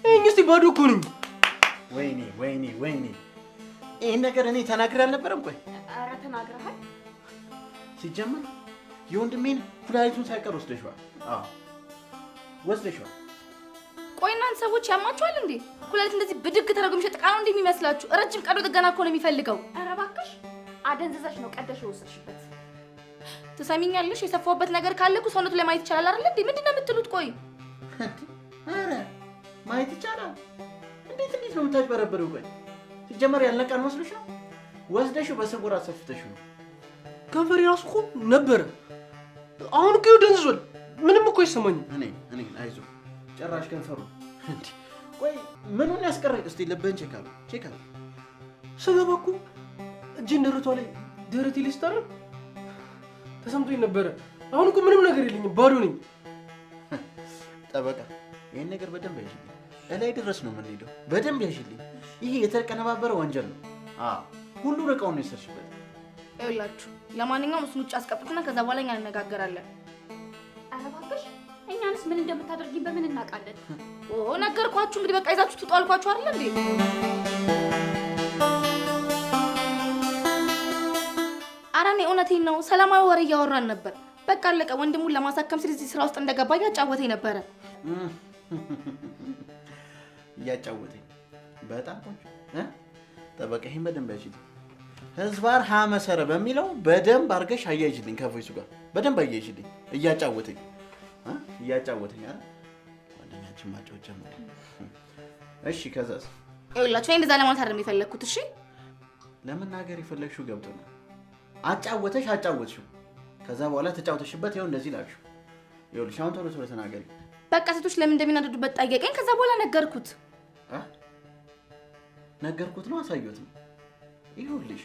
ይሄን እስቲ ባዶ እኮ ነኝ። ወይኔ ወይኔ ወይኔ። ይሄን ነገር እኔ ተናግሬ አልነበረም? ቆይ ኧረ ተናግረሃል። ሲጀመር የወንድሜን ኩላሊቱን ሳይቀር ወስደሽዋል። አዎ ወስደሽዋል። ቆይ እናንተ ሰዎች ያማችኋል እንዴ? ኩላሊት እንደዚህ ብድግ ተደርጎ የሚሸጥ ዕቃ ነው እንዴ የሚመስላችሁ? ረጅም ቀዶ ጥገና እኮ ነው የሚፈልገው። ኧረ እባክሽ አደንዝዘሽ ነው ቀደሽ የወሰድሽበት። ትሰሚኛለሽ? የሰፋውበት ነገር ካለ እኮ ሰውነቱ ላይ ማየት ይቻላል አይደል እንዴ? ምንድን ነው የምትሉት? ቆይ ኧረ ማየት ይቻላል። እንዴት ነው የምታጭበረበሪው? ቆይ ሲጀመር ያልነቃን መስሎሽ ነው? ወስደሽው በስውር አሰፍተሽው ነው። ከንፈሬ ራሱ እኮ ነበረ። አሁን እኮ ደንዝዟል። ምንም እኮ አይሰማኝም። እኔ አይዞህ ጭራሽ ከንፈሩ እንዴ! ቆይ ምኑን ያስቀረኝ? እስቲ ልብህን ቼክ አሉ ስገባ እኮ እጄን ደረቷ ላይ ደረቴ ላይ ስታረግ ተሰምቶኝ ነበረ። አሁን እኮ ምንም ነገር የለኝም፣ ባዶ ነኝ። ጠበቃ ይሄን ነገር በደንብ ያዥልኝ። እላይ ድረስ ነው የምንሄደው። በደንብ ያዥልኝ። ይሄ የተቀነባበረ ወንጀል ነው። ሁሉ እቃውን ነው የሰርሽበት። ይኸውላችሁ ለማንኛውም እሱን ውጭ አስቀምጡትና ከዛ በኋላ እኛ እንነጋገራለን። ኧረ እባክሽ እኛንስ ምን እንደምታደርጊኝ በምን እናውቃለን? ነገርኳችሁ እንግዲህ በቃ ይዛችሁ ትውጡ አልኳችሁ አይደል እንዴ? ኧረ እኔ እውነቴን ነው። ሰላማዊ ወሬ እያወራን ነበር። በቃ አለቀ። ወንድሙን ለማሳከም ሲል እዚህ ስራ ውስጥ እንደገባ እያጫወተኝ ነበረ። እያጫወተኝ በጣም ቆንጆ ጠበቃ። ይሄን በደንብ ያዥልኝ። ህዝባር ሀመሰረ በሚለው በደንብ አድርገሽ አያይዥልኝ። ከቮይሱ ጋር በደንብ አያይዥልኝ። እያጫወተኝ አይደል? ጓደኛችን ማጫወት ጀመረ። እሺ ከዛስ? ይኸውላችሁ እኔ እንደዛ ለማለት አይደለም የፈለግኩት። እሺ ለመናገር የፈለግሽው ገብቶናል። አጫወትሽው። ከዛ በኋላ ተጫውተሽበት ይኸው እንደዚህ ላልሽው። ይኸውልሽ አሁን ቶሎ ቶሎ ተናገሪ። በቃ ሴቶች ለምን እንደሚናደዱበት ጠየቀኝ። ከዛ በኋላ ነገርኩት። ነገርኩት ነው አሳየሁት ነው። ይኸውልሽ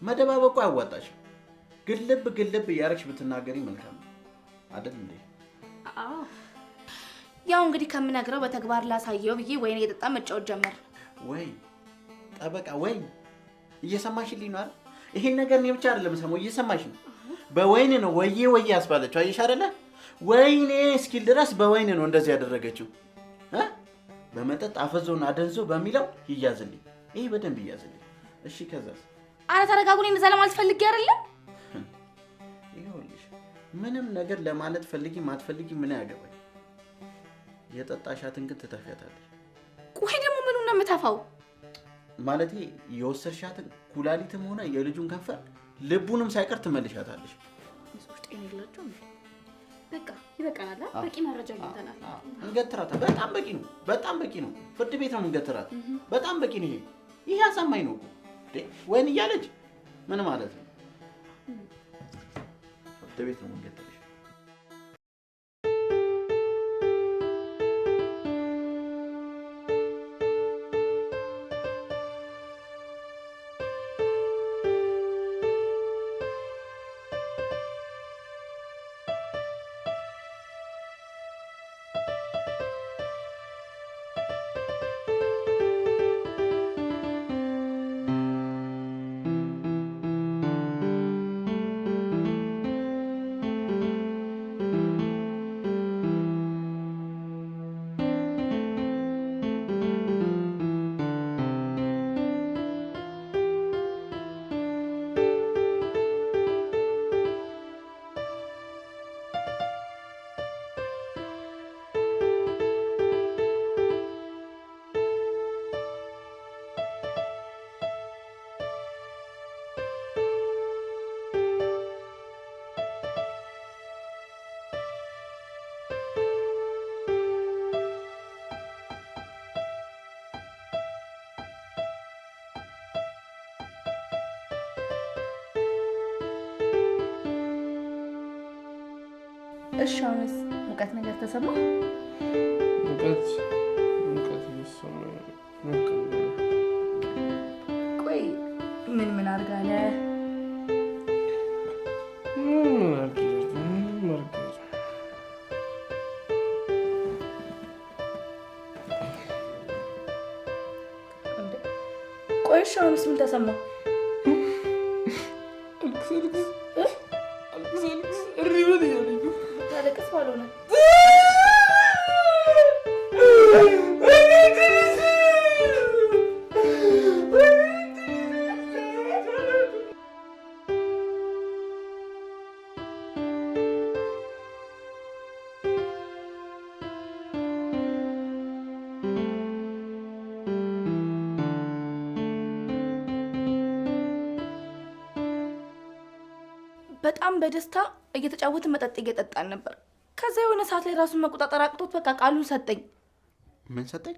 መደባበቁ አያዋጣሽም። ግልብ እያደረግሽ ብትናገሪ መልካም ነው አይደል እንዴ? አዎ ያው እንግዲህ ከምነግረው በተግባር ላሳየው ብዬ ወይኔ እየጠጣ መጫወት ጀመር። ወይ ጠበቃ ወይ እየሰማሽልኝ ነው አይደል? ይሄን ነገር እኔ ብቻ አይደለም ሰማው፣ እየሰማሽ ነው። በወይን ነው ወዬ ያስባለችው። አየሽ አይደለ? ወይኔ እስኪል ድረስ በወይን ነው እንደዚህ ያደረገችው። በመጠጥ አፈዞና አደንዞ በሚለው ይያዝልኝ። ይሄ በደንብ ይያዝልኝ። እሺ ከዛስ? ኧረ ተረጋጉ። እኔ እንደዛ ለማለት ፈልጌ አይደለም። ይኸውልሽ ምንም ነገር ለማለት ፈልጊ ማትፈልጊ ምን ያገባኝ። የጠጣሻትን ግን ትተፊያታለሽ። ቆይ ደግሞ ምኑን ነው የምተፋው? ማለቴ የወሰድሻትን ኩላሊትም ሆነ የልጁን ከንፈር ልቡንም ሳይቀር ትመልሻታለሽ። ሰዎች ጤና የላቸውም። በቃ ይበቃናል። በቂ መረጃ አግኝተናል። እንገትራታ። በጣም በቂ ነው። ፍርድ ቤት ነው እንገትራት። በጣም በቂ ነው። ይሄ አሳማኝ ነው እኮ ወይን እያለች ምን ማለት ነው? ፍርድ ቤት ነው እንገትርሽ። እሺ አሁንስ ሙቀት ነገር ተሰማ? ሙቀት ይሰማል። ቆይ ምን አድርጋለ? ቆይ እሺ አሁንስ ምን ተሰማ? ታለቅስ ባልሆነ በጣም በደስታ እየተጫወትን መጠጥ እየጠጣን ነበር። ከዛ የሆነ ሰዓት ላይ ራሱን መቆጣጠር አቅቶት በቃ ቃሉን ሰጠኝ። ምን ሰጠኝ?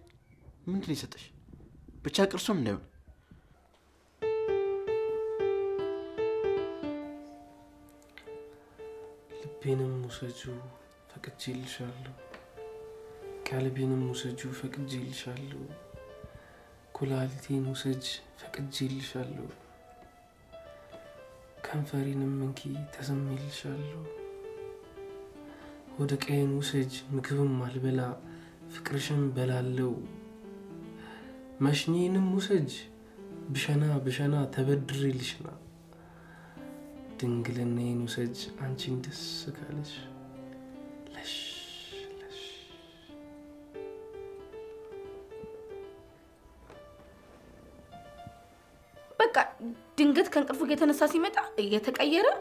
ምንድን ነው የሰጠሽ? ብቻ ቅርሱም እንዳይሆን። ልቤንም ውሰጂው ፈቅጄልሻለሁ፣ ቀልቤንም ውሰጂው ፈቅጄልሻለሁ፣ ኩላሊቴን ውሰጅ ፈቅጄልሻለሁ፣ ከንፈሬንም እንኪ ተሰሜልሻለሁ፣ ወደ ቀይን ውሰጅ ምግብም አልበላ ፍቅርሽን በላለው፣ መሽኔንም ውሰጅ ብሸና ተበድሬልሽና፣ ድንግልናዬን ውሰጅ አንቺን ደስ ካለሽ ለሽ ለሽ። በቃ ድንገት ከእንቅልፉ የተነሳ ሲመጣ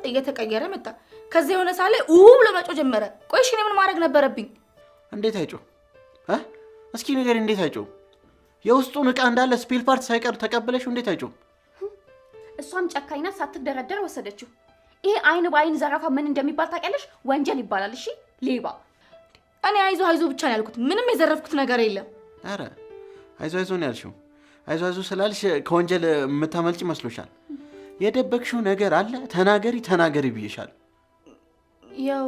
እየተቀየረ መጣ። ከዛ የሆነ ሰዓት ላይ ብሎ መጮህ ጀመረ። ቆይ እሺ እኔ ምን ማድረግ ነበረብኝ? እንዴት አይጮህ? እስኪ ነገር እንዴት አይጮህ? የውስጡን ዕቃ እንዳለ ስፔል ፓርት ሳይቀር ተቀበለሽው እንዴት አይጮህ? እሷም ጨካኝ ናት፣ ሳትደረደር ወሰደችው። ይሄ አይን በአይን ዘረፋ ምን እንደሚባል ታውቂያለሽ? ወንጀል ይባላል። እሺ ሌባ። እኔ አይዞ ብቻ ነው ያልኩት፣ ምንም የዘረፍኩት ነገር የለም። አረ አይዞ ነው ያልሽው። አይዞ ስላልሽ ከወንጀል የምታመልጭ መስሎሻል? የደበቅሽው ነገር አለ፣ ተናገሪ ብዬሻል። ያው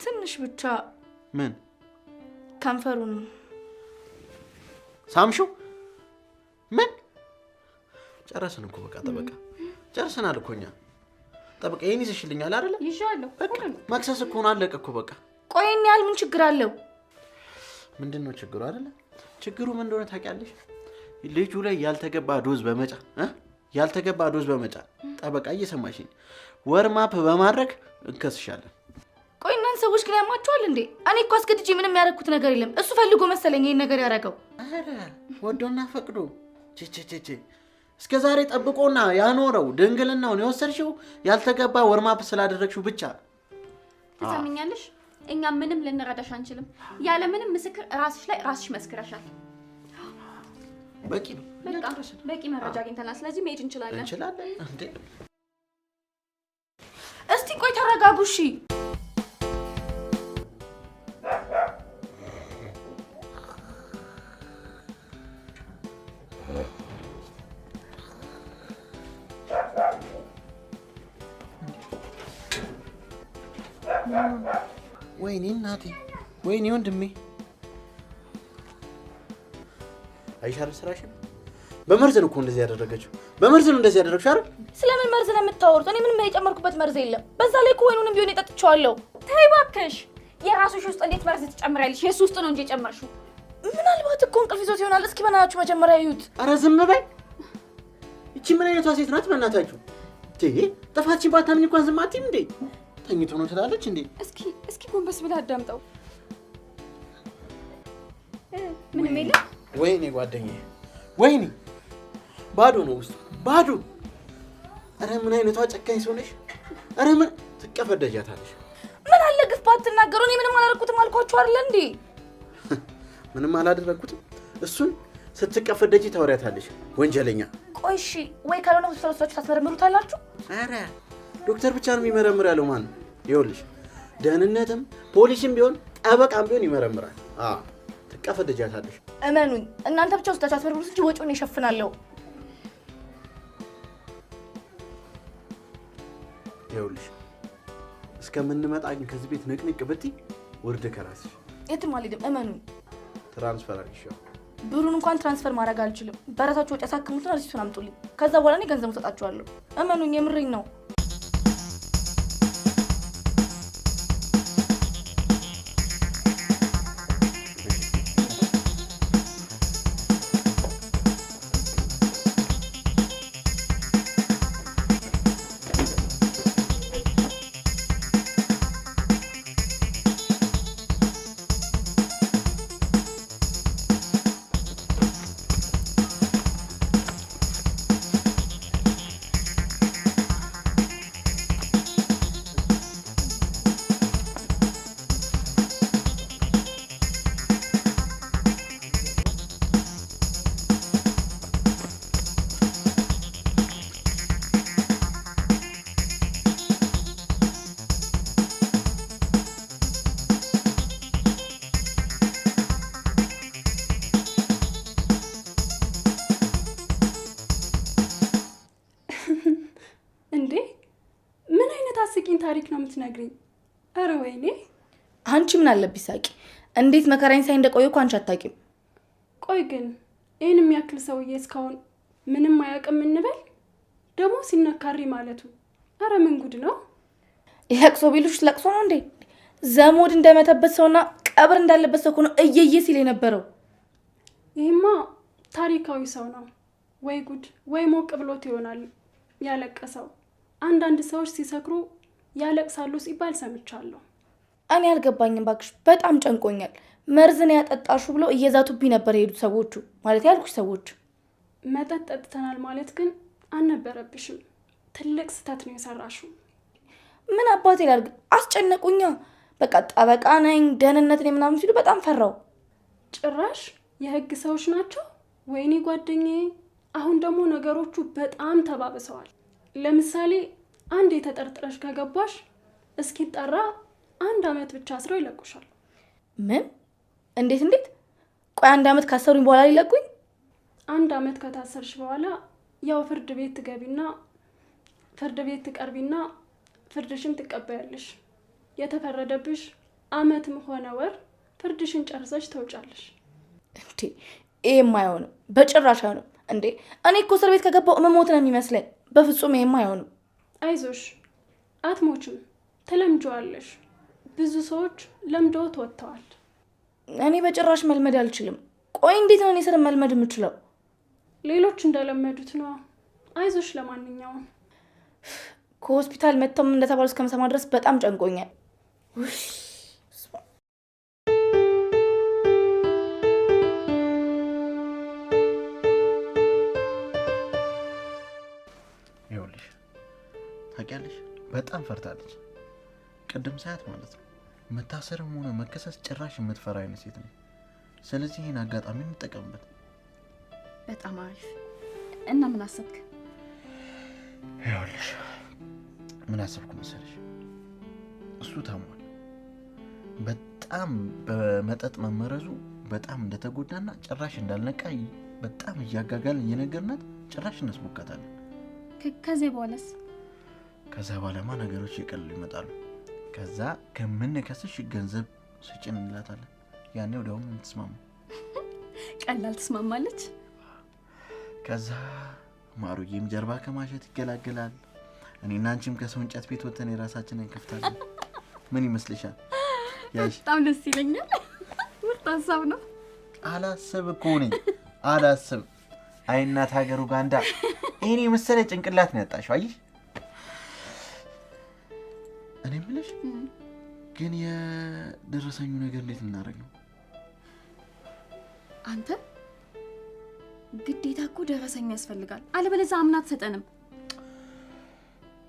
ትንሽ ብቻ። ምን? ከንፈሩን ሳምሹ? ምን? ጨረስን እኮ በቃ ጠበቃ፣ ጨርሰናል እኮ እኛ። ጠበቃ ይሄን ይዘሽልኛል አይደለ? ይሻለሁ። መክሰስ እኮ ነው፣ አለቀ እኮ በቃ። ቆይ እኔ ያህል ምን ችግር አለው? ምንድነው ችግሩ? አይደለ ችግሩ ምን እንደሆነ ታውቂያለሽ? ልጁ ላይ ያልተገባ ዶዝ በመጫን ጠበቃ እየሰማሽኝ፣ ወርማፕ በማድረግ እንከስሻለን። ቆይ እናንተ ሰዎች ግን ያማችኋል እንዴ? እኔ እኮ አስገድጄ ምንም ያደረኩት ነገር የለም። እሱ ፈልጎ መሰለኝ ይሄን ነገር ያደረገው። አረ ወዶና ፈቅዶ እስከ ዛሬ ጠብቆና ያኖረው ድንግልናውን የወሰድሽው ያልተገባ ወርማፕ ስላደረግሽው ብቻ። ትሰምኛለሽ? እኛ ምንም ልንረዳሽ አንችልም። ያለ ምንም ምስክር ራስሽ መስክረሻል። በቂ ነው። በቂ መረጃ አግኝተናል። ስለዚህ መሄድ እንችላለን እንዴ? እስቲ ቆይ ተረጋጉ እሺ። ወይኔ እናቴ፣ ወይኔ ወንድሜ። አይሻል ስራሽን በመርዝ ነው እኮ እንደዚህ ያደረገችው። በመርዝ ነው እንደዚህ ያደረግሽው አይደል? ስለምን መርዝ ነው የምታወሩት? እኔ ምንም የጨመርኩበት መርዝ የለም። በዛ ላይ እኮ ወይኑንም ቢሆን የጠጥቼዋለሁ። ተይ እባክሽ። የራስሽ ውስጥ እንዴት መርዝ ትጨምሪያለሽ? የሱ ውስጥ ነው እንጂ የጨመርሽው። ምናልባት እኮ እንቅልፍ ይዞት ይሆናል። እስኪ በእናታችሁ መጀመሪያ እዩት። ኧረ ዝም በይ። እቺ ምን አይነቷ ሴት ናት? በእናታችሁ ጥፋትሽን ባታምኝ እንኳን ዝም አትይም እንዴ? ተኝቶ ነው ትላለች እንዴ? እስኪ ጎንበስ ብላ አዳምጠው። ምንም የለም። ወይኔ ጓደኛዬ፣ ወይኔ ባዶ ነው ውስጡ ባዶ። ኧረ ምን አይነቷ ጨካኝ ሰው ነሽ! ኧረ ምን ትቀፈደጃታለሽ? ምን አለ ግፍ ባትናገሩ። እኔ ምንም አላደረኩትም አልኳችሁ አይደል እንዴ? ምንም አላደረኩትም። እሱን ስትቀፈደጂ ታወሪያታለሽ ወንጀለኛ። ቆይ እሺ፣ ወይ ካልሆነ ሆስፒታል ወስዳችሁ ታስመረምሩታላችሁ? ኧረ ዶክተር ብቻ ነው የሚመረምር ያለው። ማን ነው? ይኸውልሽ ደህንነትም ፖሊስም ቢሆን ጠበቃም ቢሆን ይመረምራል። ትቀፈደጃታለሽ። እመኑኝ፣ እናንተ ብቻ ወስዳችሁ አስመርምሩት እንጂ ወጪውን እሸፍናለሁ። ይኸውልሽ እስከምንመጣ ግን ከዚህ ቤት ንቅንቅ ብትይ ወርደ ከራስሽ የትም አልሄድም። እመኑኝ። ትራንስፈር አድርጊሻው። ብሩን እንኳን ትራንስፈር ማድረግ አልችልም። በራሳችሁ ወጪ ያሳክሙትና ሪሲቱን አምጡልኝ። ከዛ በኋላ እኔ ገንዘቡን እሰጣችኋለሁ። እመኑኝ፣ የምሬኝ ነው። ታሪክ ነው የምትነግሪኝ? አረ ወይኔ! አንቺ ምን አለብሽ ሳቂ። እንዴት መከራኝ ሳይ እንደቆየሁ አንቺ አታውቂም። ቆይ ግን ይሄን የሚያክል ሰውዬ እስካሁን ምንም አያውቅም እንበል? ደግሞ ሲነካሪ ማለቱ አረ ምን ጉድ ነው? ለቅሶ ቢሉሽ ለቅሶ ነው እንዴ? ዘሞድ እንደመተበት ሰውና ቀብር እንዳለበት ሰው ነው እየየ ሲል የነበረው። ይሄማ ታሪካዊ ሰው ነው። ወይ ጉድ! ወይ ሞቅ ብሎት ይሆናል ያለቀሰው። አንዳንድ ሰዎች ሲሰክሩ ያለቅሳሉ ሲባል ሰምቻለሁ። እኔ አልገባኝም ባክሽ፣ በጣም ጨንቆኛል። መርዝን ያጠጣሹ ብሎ እየዛቱብኝ ነበር የሄዱት ሰዎቹ፣ ማለት ያልኩሽ ሰዎች። መጠጥ ጠጥተናል ማለት ግን አልነበረብሽም። ትልቅ ስህተት ነው የሰራሽው። ምን አባቴ ላድርግ? አስጨነቁኛ። በቃ ጠበቃ ነኝ ደህንነት ነኝ ምናምን ሲሉ በጣም ፈራው። ጭራሽ የህግ ሰዎች ናቸው? ወይኔ ጓደኛዬ! አሁን ደግሞ ነገሮቹ በጣም ተባብሰዋል። ለምሳሌ አንድ የተጠርጥረሽ ከገባሽ እስኪጠራ 1 አመት ብቻ አስረው ይለቁሻል። ምን? እንዴት? ቆይ 1 አመት ካሰሩኝ በኋላ ሊለቁኝ? 1 አመት ከታሰርሽ በኋላ ያው ፍርድ ቤት ትቀርቢና ፍርድሽን ትቀበያለሽ። የተፈረደብሽ አመትም ሆነ ወር ፍርድሽን ጨርሰሽ ተውጫለሽ። እንዴ ይሄማ አይሆንም፣ በጭራሽ አይሆንም። እንዴ እኔ እኮ እስር ቤት ከገባው መሞት ነው የሚመስለኝ። በፍጹም ይሄማ አይሆንም። አይዞሽ፣ አትሞችም፣ ተለምጂዋለሽ። ብዙ ሰዎች ለምደውት ወጥተዋል። እኔ በጭራሽ መልመድ አልችልም። ቆይ እንዴት ነው እኔ ስር መልመድ የምችለው? ሌሎች እንደለመዱት ነው። አይዞሽ። ለማንኛውም ከሆስፒታል መጥተውም እንደተባሉ እስከምሰማ ድረስ በጣም ጨንቆኛል። ይኸውልሽ ታውቂያለሽ፣ በጣም ፈርታለች። ቅድም ሰዓት ማለት ነው መታሰርም ሆነ መከሰስ ጭራሽ የምትፈራ አይነት ሴት ነው። ስለዚህ ይህን አጋጣሚ እንጠቀምበት። በጣም አሪፍ። እና ምን አሰብክ? ይኸውልሽ ምን አሰብኩ መሰለሽ፣ እሱ ታሟል። በጣም በመጠጥ መመረዙ በጣም እንደተጎዳና ጭራሽ እንዳልነቃ በጣም እያጋጋልን እየነገርናት ጭራሽ እናስቦካታለን። ከዚህ በኋላስ? ከዛ በኋላማ ነገሮች ይቀልሉ ይመጣሉ። ከዛ ከምንከስሽ ገንዘብ ስጭን እንላታለን። ያኔ ወዲያውኑ እንትስማማ። ቀላል ትስማማለች። ከዛ ማሩዬም ጀርባ ከማሸት ይገላገላል። እኔና አንቺም ከሰው እንጨት ቤት ወጥተን የራሳችንን እንከፍታለን። ምን ይመስልሻል? በጣም ደስ ይለኛል። ምርጥ ሀሳብ ነው። አላስብ እኮ ነኝ አላስብ። አይ እናት ሀገር ኡጋንዳ ይሄን የመሰለ ጭንቅላት ነው ያጣሽው። አየሽ፣ እኔ የምልሽ ግን የደረሰኙ ነገር እንዴት እናደርግ ነው? አንተ ግዴታ እኮ ደረሰኝ ያስፈልጋል፣ አለበለዚያ አምናት ሰጠንም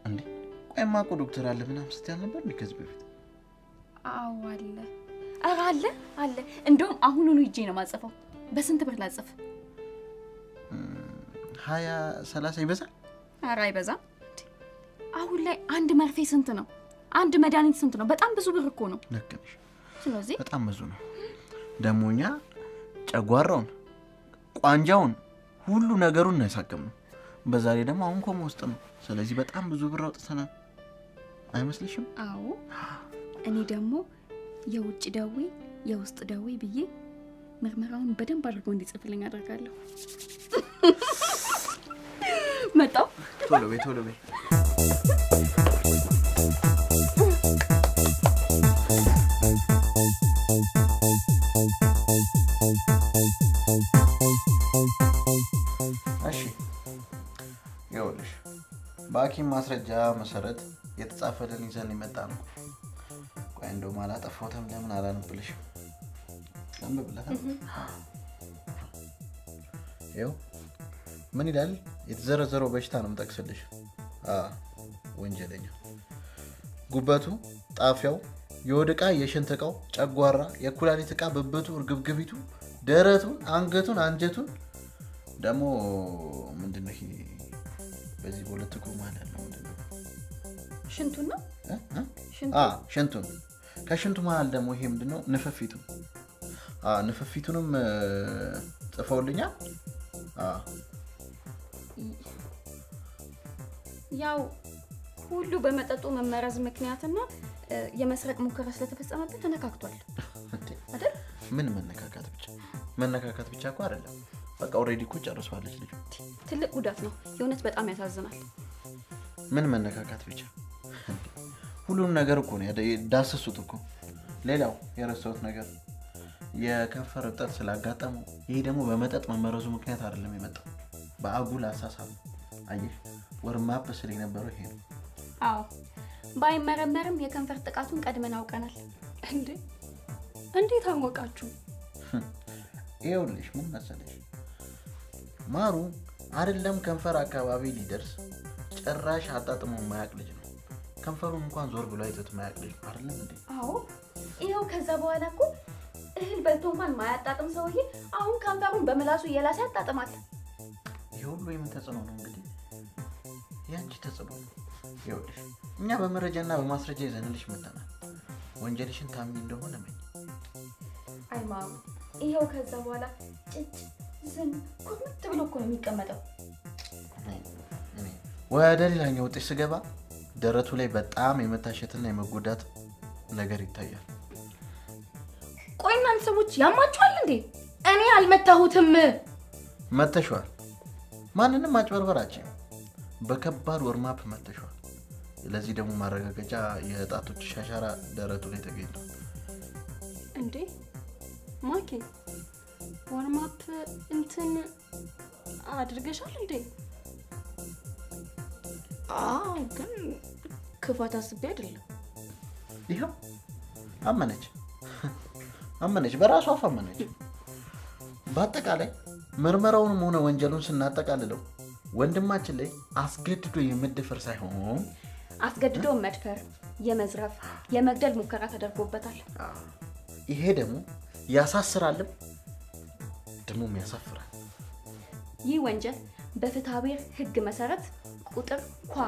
እንዴ? ቆይማ እኮ ዶክተር አለ ምናምን ስትይ አልነበር እንዴ ከዚህ በፊት? አዎ አለ። ኧረ አለ። እንደውም አሁኑኑ ሂጄ ነው ማጽፈው። በስንት ብር ላጽፍ? 20-30 ይበዛል? ኧረ አይበዛም። አሁን ላይ አንድ መርፌ ስንት ነው? አንድ መድኃኒት ስንት ነው? በጣም ብዙ ብር እኮ ነው። ልክ ነሽ። ስለዚህ በጣም ብዙ ነው። ደግሞ እኛ ጨጓራውን፣ ቋንጃውን ሁሉ ነገሩን ነው ያሳከምነው። በዛ ላይ ደግሞ አሁን ኮማ ውስጥ ነው። ስለዚህ በጣም ብዙ ብር አውጥተናል። አይመስልሽም? አዎ። እኔ ደግሞ የውጭ ደዌ የውስጥ ደዌ ብዬ ምርመራውን በደንብ አድርጎ እንዲጽፍልኝ አደርጋለሁ። መጣው። ቶሎ በይ ቶሎ በይ። እሺ ይኸውልሽ በሐኪም ማስረጃ መሰረት የተጻፈልን ይዘን የመጣ ነው። ቆይ እንደውም አላጠፋሁትም። ለምን አላነብልሽም? አንብብላት። ይኸው ምን ይላል? የተዘረዘረው በሽታ ነው የምጠቅስልሽ። ወንጀለኛ ጉበቱ፣ ጣፊያው፣ የሆድ ዕቃ፣ የሽንት ዕቃው፣ ጨጓራ፣ የኩላሊት ዕቃ፣ ብብቱ፣ እርግብግቢቱ፣ ደረቱን፣ አንገቱን፣ አንጀቱን ደግሞ ምንድነው ይሄ በዚህ በሁለት እግሩ ማለት ያለው ምንድነው? ሽንቱን ነው። ሽንቱን። ከሽንቱ መሀል ደግሞ ይሄ ምንድነው? ንፍፊቱ። ንፍፊቱንም ጽፈውልኛል። ያው ሁሉ በመጠጡ መመረዝ ምክንያትና የመስረቅ ሙከራ ስለተፈጸመበት ተነካክቷል አይደል? ምን መነካካት ብቻ? መነካካት ብቻ እኮ አይደለም። በቃ ኦሬዲ እኮ ጨርሷለች ልጅ። ትልቅ ጉዳት ነው የእውነት በጣም ያሳዝናል። ምን መነካካት ብቻ? ሁሉም ነገር እኮ ነው ዳሰሱት እኮ። ሌላው የረሳሁት ነገር የከንፈር እብጠት ስላጋጠመው፣ ይሄ ደግሞ በመጠጥ መመረዙ ምክንያት አይደለም የመጣው፣ በአጉል አሳሳብ። አየሽ ወርማፕ ስል የነበረው ይሄ ነው። አዎ ባይመረመርም የከንፈር ጥቃቱን ቀድመን አውቀናል። እንዴት አወቃችሁ? ይኸውልሽ ምን መሰለሽ ማሩ አይደለም ከንፈር አካባቢ ሊደርስ ጭራሽ አጣጥሞ የማያውቅ ልጅ ነው። ከንፈሩን እንኳን ዞር ብሎ አይቶት የማያውቅ ልጅ አይደለም እንዴ? አዎ ይኸው ከዛ በኋላ እኮ እህል በልቶ እንኳን ማያጣጥም ሰውዬ አሁን ከንፈሩን በምላሱ እየላሰ ያጣጥማል። ይሄ ሁሉ የምን ተጽዕኖ ነው እንግዲህ? ያንቺ ተጽዕኖ ነው። ይኸውልሽ እኛ በመረጃና በማስረጃ ይዘንልሽ መጥተናል። ወንጀልሽን ታምኚ እንደሆነ መኝ። አይ ማሙ ይኸው ከዛ በኋላ ጭጭ ዝም ኩርምት ብሎ እኮ ነው የሚቀመጠው። ወደ ሌላኛው ውጤት ስገባ ደረቱ ላይ በጣም የመታሸትና የመጎዳት ነገር ይታያል። ቆይ እናንተ ሰዎች ያማችኋል እንዴ? እኔ አልመታሁትም። መተሽዋል። ማንንም ማጭበርበራችን በከባድ ወርማፕ መተሽዋል። ለዚህ ደግሞ ማረጋገጫ የጣቶች ሻሻራ ደረቱ ላይ ተገኝቷል። እንዴ ማኪ ወርማፕ እንትን አድርገሻል እንዴ? አዎ ግን ክፋት አስቤ አይደለም። ይኸው አመነች፣ በራሷ አፍ አመነች። በአጠቃላይ ምርመራውንም ሆነ ወንጀሉን ስናጠቃልለው ወንድማችን ላይ አስገድዶ የመደፈር ሳይሆን አስገድዶ መድፈር፣ የመዝረፍ፣ የመግደል ሙከራ ተደርጎበታል። ይሄ ደግሞ ያሳስራልም ደግሞም ያሳፍራል። ይህ ወንጀል በፍትሐ ብሔር ሕግ መሰረት ቁጥር ኳ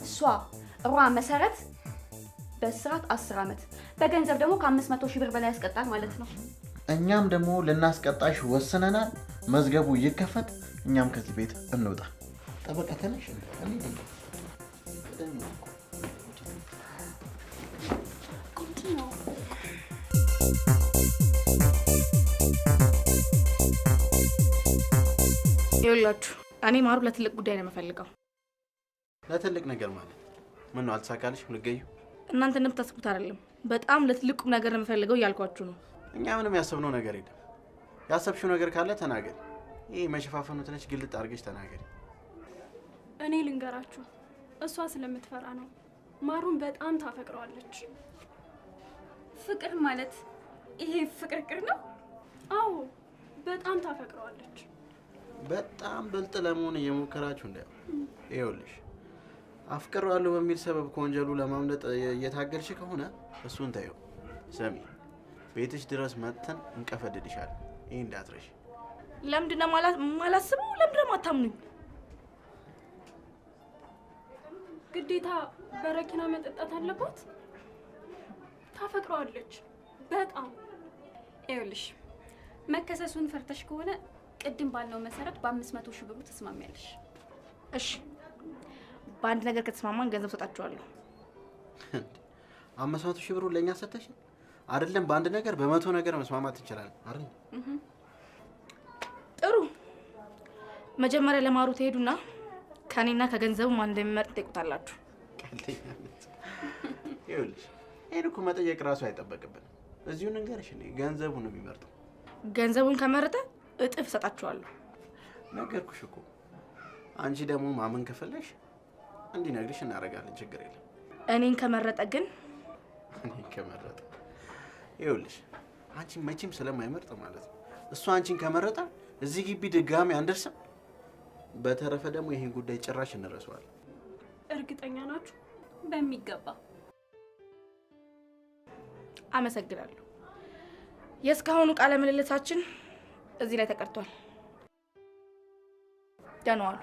ሷ ሯ መሰረት በእስራት 10 ዓመት በገንዘብ ደግሞ ከ500 ሺህ ብር በላይ ያስቀጣል ማለት ነው። እኛም ደግሞ ልናስቀጣሽ ወስነናል። መዝገቡ ይከፈት፣ እኛም ከዚህ ቤት እንውጣ። ጠበቃ ተነሽ። ይኸውላችሁ እኔ ማሩ ለትልቅ ጉዳይ ነው የምፈልገው። ለትልቅ ነገር ማለት ምን ነው? አልተሳካልሽ? ልትገዩ? እናንተ እንደምታስቡት አይደለም። በጣም ለትልቁ ነገር ነው የምፈልገው እያልኳችሁ ነው። እኛ ምንም ያሰብነው ነገር የለም። ያሰብሽው ነገር ካለ ተናገሪ። ይሄ መሸፋፈኑ ትንሽ ግልጥ አድርገሽ ተናገሪ። እኔ ልንገራችሁ፣ እሷ ስለምትፈራ ነው። ማሩን በጣም ታፈቅረዋለች። ፍቅር ማለት ይሄ ፍቅርቅር ነው? አዎ በጣም ታፈቅረዋለች። በጣም ብልጥ ለመሆን እየሞከራችሁ እንዳይሆን። ይኸውልሽ አፍቅረዋለሁ በሚል ሰበብ ከወንጀሉ ለማምለጥ እየታገልሽ ከሆነ እሱን ታየው። ሰሚ ቤትሽ ድረስ መጥተን እንቀፈድድሻለን። ይሄ እንዳትረሽ። ለምንድን ነው ማላስበው? ለምንድን ነው ማታምኑኝ? ግዴታ በረኪና መጠጣት አለባት? ታፈቅረዋለች በጣም። ይኸውልሽ መከሰሱን ፈርተሽ ከሆነ ቅድም ባልነው መሰረት በ500 ሺህ ብሩ ተስማሚያለሽ። እሺ በአንድ ነገር ከተስማማን ገንዘብ ሰጣችኋለሁ። 500,000 ብሩን ለእኛ ሰተሽ አይደለም በአንድ ነገር በመቶ ነገር መስማማት እንችላለን አይደል? ጥሩ። መጀመሪያ ለማሩ ትሄዱና ከኔና ከገንዘቡ ማን እንደሚመርጥ ትጠይቁታላችሁ። ቀልደኛነት። ይኸውልሽ ይሄን እኮ መጠየቅ ራሱ አይጠበቅብንም። እዚሁ ንገርሽ እንዴ ገንዘቡ ነው የሚመርጠው። ገንዘቡን ከመረጠ እጥፍ እሰጣችኋለሁ። ነገርኩሽ እኮ። አንቺ ደግሞ ማመን ከፈለሽ እንዲነግርሽ እናደርጋለን፣ ችግር የለም። እኔን ከመረጠ ግን እኔን ከመረጠ ይኸውልሽ አንቺ መቼም ስለማይመርጥ ማለት ነው። እሱ አንቺን ከመረጠ እዚህ ግቢ ድጋሚ አንደርስም። በተረፈ ደግሞ ይሄን ጉዳይ ጭራሽ እንረሳዋለን። እርግጠኛ ናችሁ? በሚገባ አመሰግናለሁ። የእስካሁኑ ቃለ ምልልሳችን እዚህ ላይ ተቀርቷል። ደህና ዋሉ።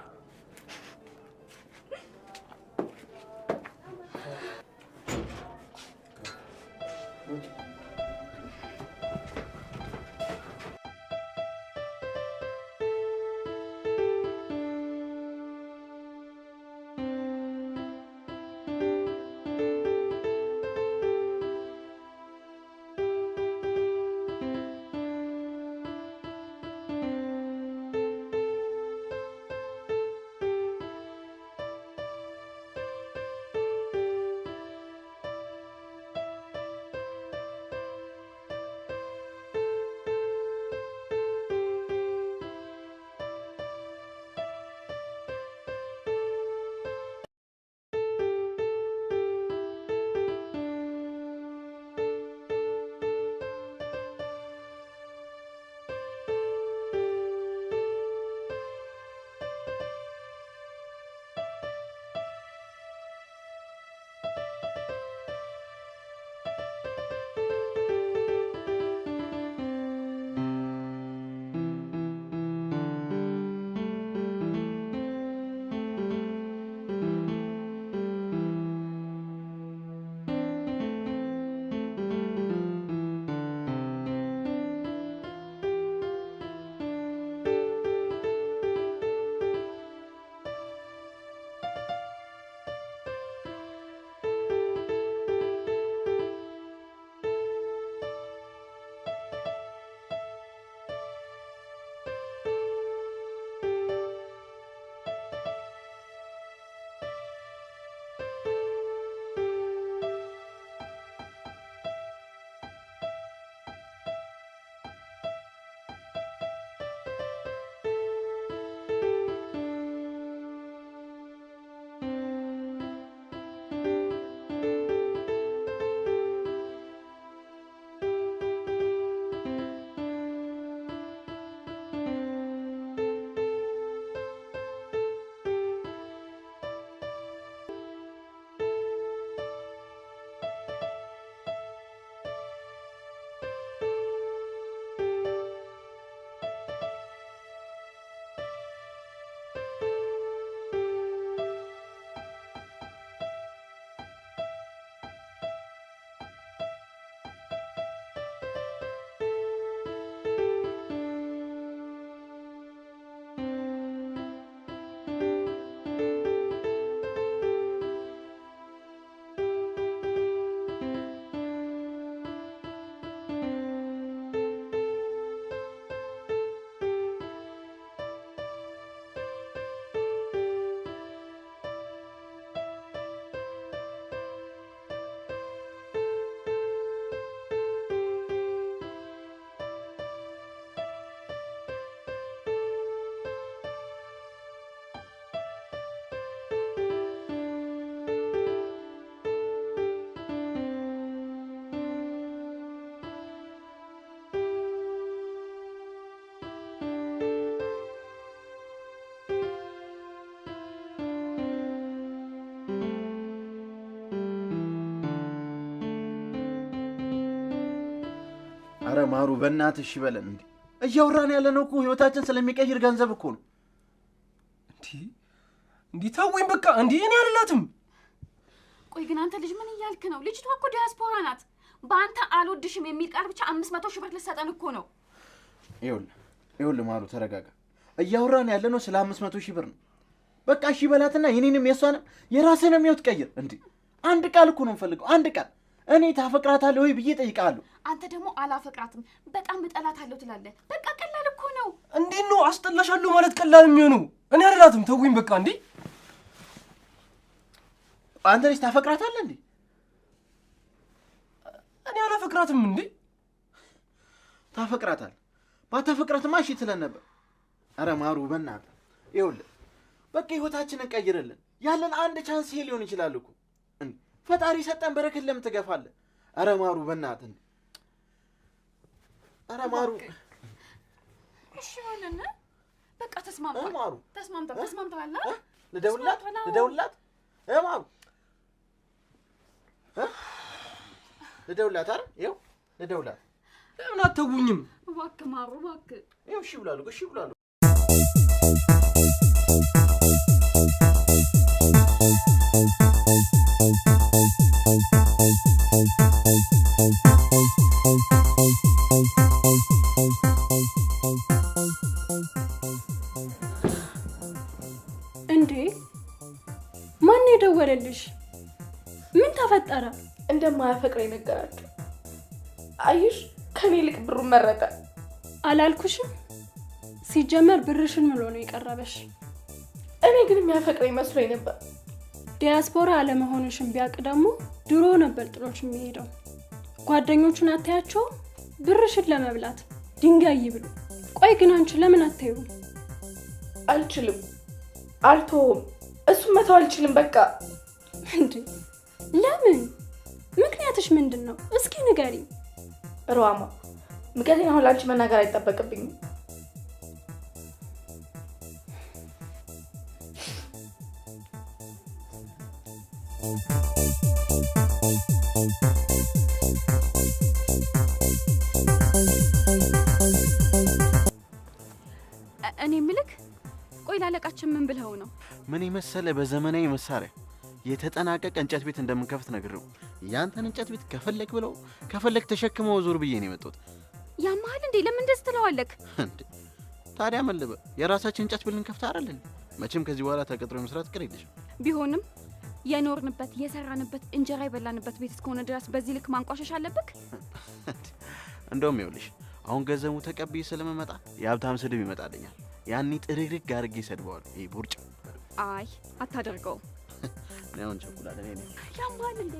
አረ ማሩ በእናትህ እሺ በለን እንዴ። እያወራን ያለነው እኮ ህይወታችን ስለሚቀይር ገንዘብ እኮ ነው። እንዲህ ታወኝ በቃ እንዲህ እኔ አልላትም። ቆይ ግን አንተ ልጅ ምን እያልክ ነው? ልጅቷ እኮ ዲያስፖራ ናት። በአንተ አልወድሽም የሚል ቃል ብቻ 500 ሺህ ብር ልትሰጠን እኮ ነው። ይኸውልህ ማሩ ተረጋጋ። እያወራን ያለነው ስለ 500 ሺህ ብር ነው። በቃ እሺ በላትና የኔንም የሷንም የራስህንም ህይወት ቀይር እንዴ። አንድ ቃል እኮ ነው የምፈልገው፣ አንድ ቃል። እኔ ታፈቅራታለህ ወይ ብዬ ጠይቃለሁ። አንተ ደግሞ አላፈቅራትም በጣም እጠላታለሁ ትላለህ። በቃ ቀላል እኮ ነው። እንዴት ነው አስጠላሻለሁ ማለት ቀላል የሚሆነው? እኔ አይደላትም ተውኝ በቃ። እንዴ አንተ ልጅ ታፈቅራታለህ እንዴ? እኔ አላፈቅራትም። እንዴ ታፈቅራታለህ? ባታፈቅራትማ እሺ ትለን ነበር። ኧረ ማሩ በእናትህ ይኸውልህ፣ በቃ ህይወታችንን ቀይርልን። ያለን አንድ ቻንስ ይሄ ሊሆን ይችላል እኮ። እንዴ ፈጣሪ ሰጠን በረከት ለምን ትገፋለህ? ኧረ ማሩ በእናትህ። ኧረ ማሩ እሺ ሆነና በቃ ተስማምታ ማሩ ተስማምታላ። ልደውልላት ማሩ ልደውልላት። ኧረ ይኸው ልደውልላት። ለምን አትተውኝም? እባክህ ማሩ እባክህ። ይኸው እሺ ብላለሁ፣ እሺ ብላለሁ። እንዴ ማን የደወለልሽ? ምን ተፈጠረ? እንደማያፈቅረኝ ነገራቸው። አይሽ ከኔ ይልቅ ብሩን መረጠ። አላልኩሽም? ሲጀመር ብርሽን ምሎ ነው የቀረበሽ። እኔ ግን የሚያፈቅረኝ መስሎኝ ነበር። ዲያስፖራ አለመሆንሽን ቢያውቅ ደግሞ ድሮ ነበር ጥሎሽ የሚሄደው። ጓደኞቹን አታያቸው ብርሽን ለመብላት ድንጋይ ይብሉ። ቆይ ግን አንቺ ለምን አታዩም? አልችልም፣ አልተውም። እሱን መተው አልችልም በቃ። እንዴ ለምን? ምክንያትሽ ምንድን ነው? እስኪ ንገሪኝ። ሩሃማ ምክንያቱም አሁን ላንቺ መናገር አይጠበቅብኝም። እኔ ምልክ ቆይ ላለቃችን ምን ብለው ነው? ምን የመሰለ በዘመናዊ መሳሪያ የተጠናቀቀ እንጨት ቤት እንደምንከፍት ነግሬው፣ ያንተን እንጨት ቤት ከፈለክ ብለው ከፈለክ ተሸክመው ዞር ብዬ ነው የመጣሁት። ያማል እንዴ? ለምን እንደዚህ ትለዋለክ እንዴ? ታዲያ መልበ የራሳችን እንጨት ቤት ልንከፍት አይደል? መቼም ከዚህ በኋላ ተቀጥሮ መስራት ቅር የለሽም። ቢሆንም የኖርንበት የሰራንበት እንጀራ የበላንበት ቤት እስከሆነ ድረስ በዚህ ልክ ማንቋሸሽ አለብክ? እንደውም ይኸውልሽ አሁን ገንዘቡ ተቀብዬ ስለመመጣ የሀብታም ስድብ ይመጣልኛል። ያኔ ጥርግርግ አድርጌ ሰድበዋለሁ። ይሄ ቦርጭ። አይ አታደርገውም። ነው እንቸኩላለን። እኔ ያማል እንዴ?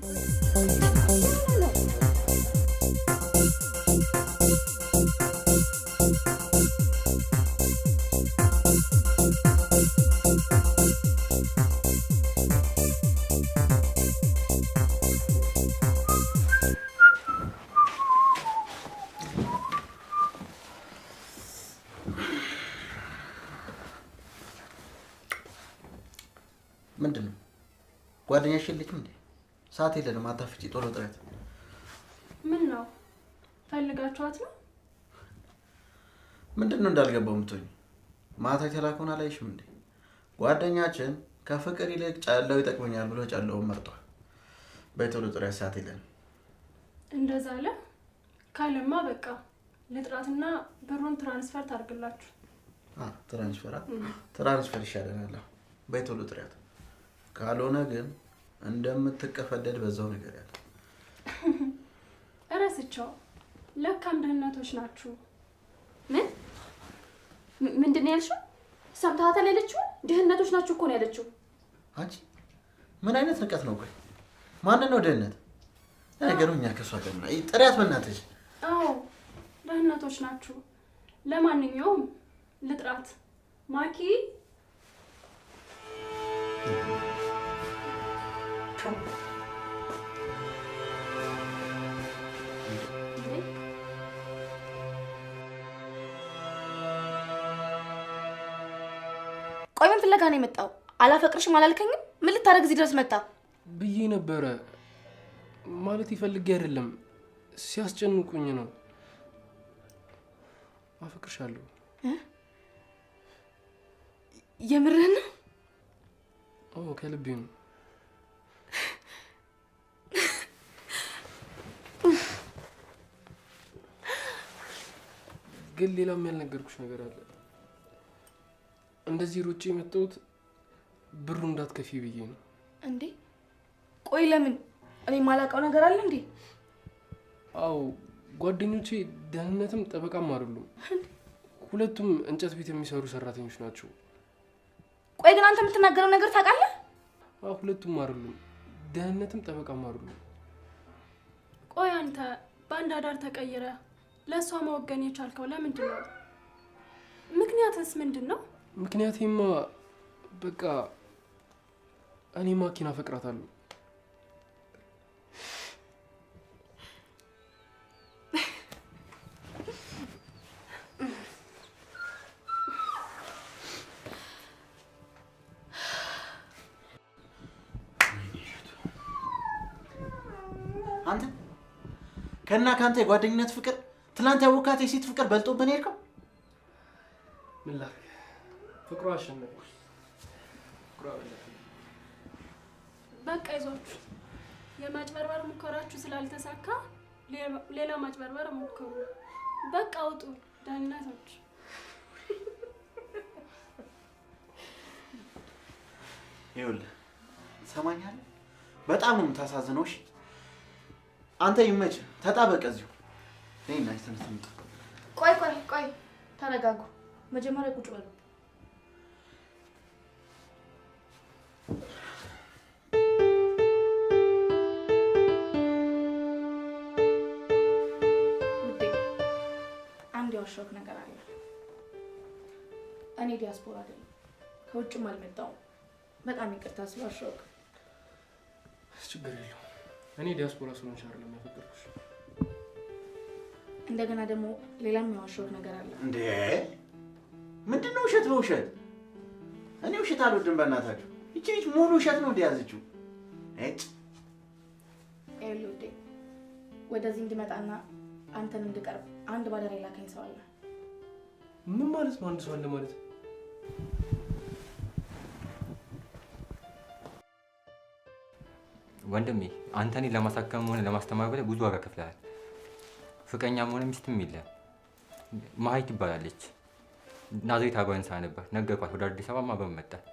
ምንድን ነው ጓደኛሽ የለችም እንዴ? ሰዓት የለንም፣ አታፍጪ፣ ቶሎ ጥረት። ምን ነው ፈልጋችኋት ነው? ምንድን ነው እንዳልገባው የምትሆኝ? ማታ የተላከውን አላይሽም እንዴ? ጓደኛችን ከፍቅር ይልቅ ጨላው ይጠቅመኛል ብሎ ጨላውን መርጧል። በይ ቶሎ ጥረት፣ ሰዓት የለንም። እንደዛ አለ ካለማ በቃ ልጥራትና ብሩን ትራንስፈር ታርግላችሁ። ትራንስፈር ይሻለናል። በይ ቶሎ ጥረት። ካልሆነ ግን እንደምትቀፈደድ በዛው ነገር ያለ እረስቸው። ለካም ድህነቶች ናችሁ። ምንድን ነው ያልሽው? ሰምተሃታል ያለችው? ድህነቶች ናችሁ እኮ ነው ያለችው። አንቺ ምን አይነት ንቀት ነው? ቆይ ማንን ነው ድህነት? ነገሩ እኛ ከሷ ጋር ነው። ጥሪያት በእናትሽ። አዎ ድህነቶች ናችሁ። ለማንኛውም ልጥራት። ማኪ ቆይ ምን ፍለጋ ነው የመጣው? አላፈቅርሽም አላልከኝም? ምን ልታረግ እዚህ ድረስ መጣ? ብዬ ነበረ ማለት ይፈልግ አይደለም፣ ሲያስጨንቁኝ ነው። አፈቅርሻለሁ። የምርህን ነው? አዎ ከልቤ ነው። ግን ሌላም ያልነገርኩሽ ነገር አለ። እንደዚህ ሩጬ የመጣሁት ብሩ እንዳትከፊ ብዬ ነው። እንዴ ቆይ ለምን? እኔ የማላውቀው ነገር አለ እንዴ? አዎ ጓደኞቼ ደህንነትም ጠበቃም አይደሉም። ሁለቱም እንጨት ቤት የሚሰሩ ሰራተኞች ናቸው። ቆይ ግን አንተ የምትናገረው ነገር ታውቃለህ? አዎ ሁለቱም አይደሉም፣ ደህንነትም ጠበቃም አይደሉም። ቆይ አንተ በአንድ አዳር ተቀይረ ለእሷ መወገን የቻልከው ለምንድን ነው? ምክንያትስ ምንድን ነው? ምክንያቴማ በቃ እኔ ማኪን አፈቅራታለሁ። አንተ ከና ካንተ የጓደኝነት ፍቅር ትላንት ያወካት የሴት ፍቅር በልጦብን ሄድከው። ምን ላድርግ? ፍቅሯ አሸነፈ። ፍቅሯ በለጠ። በቃ ይዟችሁ የማጭበርበር ሙከራችሁ ስላልተሳካ ሌላ ማጭበርበር ሞክሩ። በቃ አውጡ ደህንነቶች። ይኸውልህ ሰማኛለህ፣ በጣም ነው የምታሳዝነው። እሺ አንተ ይመችህ፣ ተጣበቀ እዚሁ። ነይ እና ይተነስተምጥ። ቆይ ተረጋጉ። መጀመሪያ ቁጭ በሉ። ውዴ አንድ የዋሸሁት ነገር አለ። እኔ ዲያስፖራ አይደለም፣ ከውጭም አልመጣሁም። በጣም ይቅርታ ስላሸሁት። ችግር የለውም። እኔ ዲያስፖራ ስለሆንሽ አይደለም ያፈቀርኩሽ። እንደገና ደግሞ ሌላም የዋሸሁት ነገር አለ። እንዴ ምንድን ነው ውሸት በውሸት? እኔ ውሸት አልወድም። በእናታችሁ ይቺ ልጅ ሙሉ ውሸት ነው እንደያዘችው። እጭ ውዴ ወደዚህ እንድመጣና አንተን እንድቀርብ አንድ ባደራ የላከኝ ሰው አለ። ምን ማለት ነው? አንድ ሰው አለ ማለት? ወንድሜ አንተ እኔን ለማሳከም ሆነ ለማስተማር ብለህ ብዙ ዋጋ ከፍለሃል። ፍቅረኛም ሆነ ሚስትም የለህም። ማሀይ ትባላለች። ናዝሬት አብረን እንሰራ ነበር። ነገርኳት። ወደ አዲስ አበባ አብረን መጣን።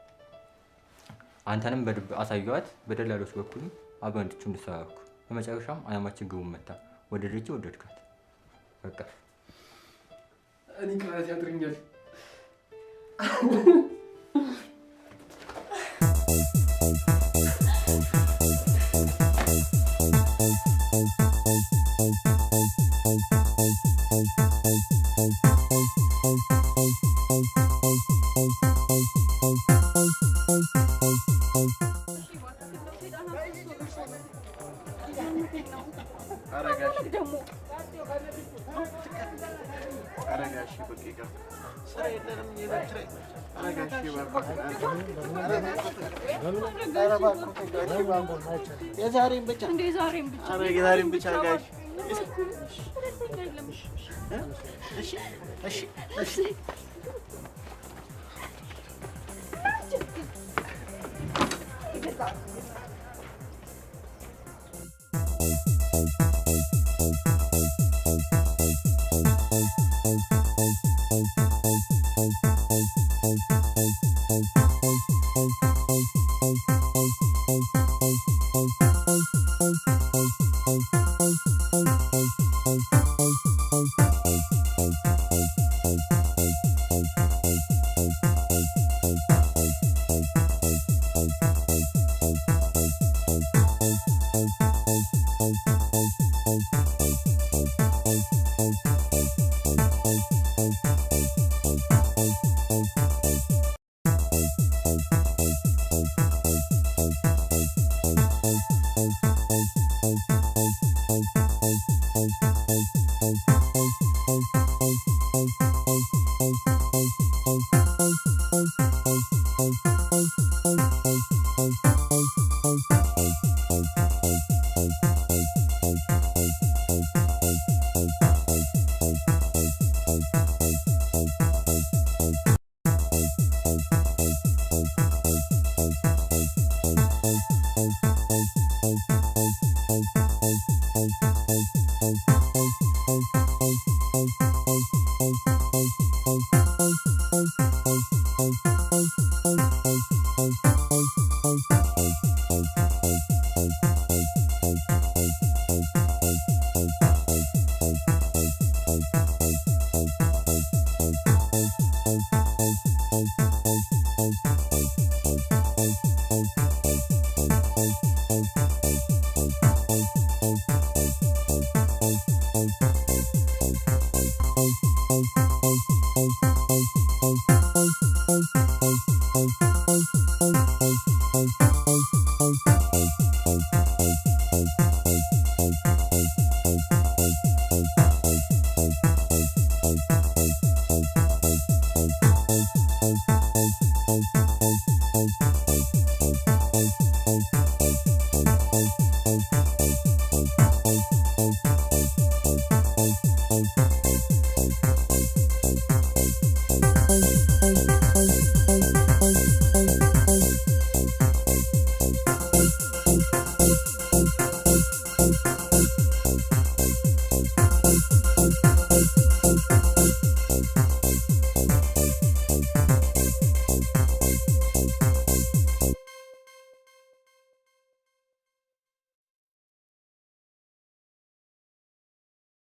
አንተንም በድብ አሳየኋት። በደላሎች በኩልም አብረን እንድትሰራ አደረኩ። በመጨረሻም አላማችን ግቡን መታ። ወደደች፣ ወደድካት። በቃ እኔ ቃላት ያጥርኛል። የዛሬን ብቻ ጋሽ። እሺ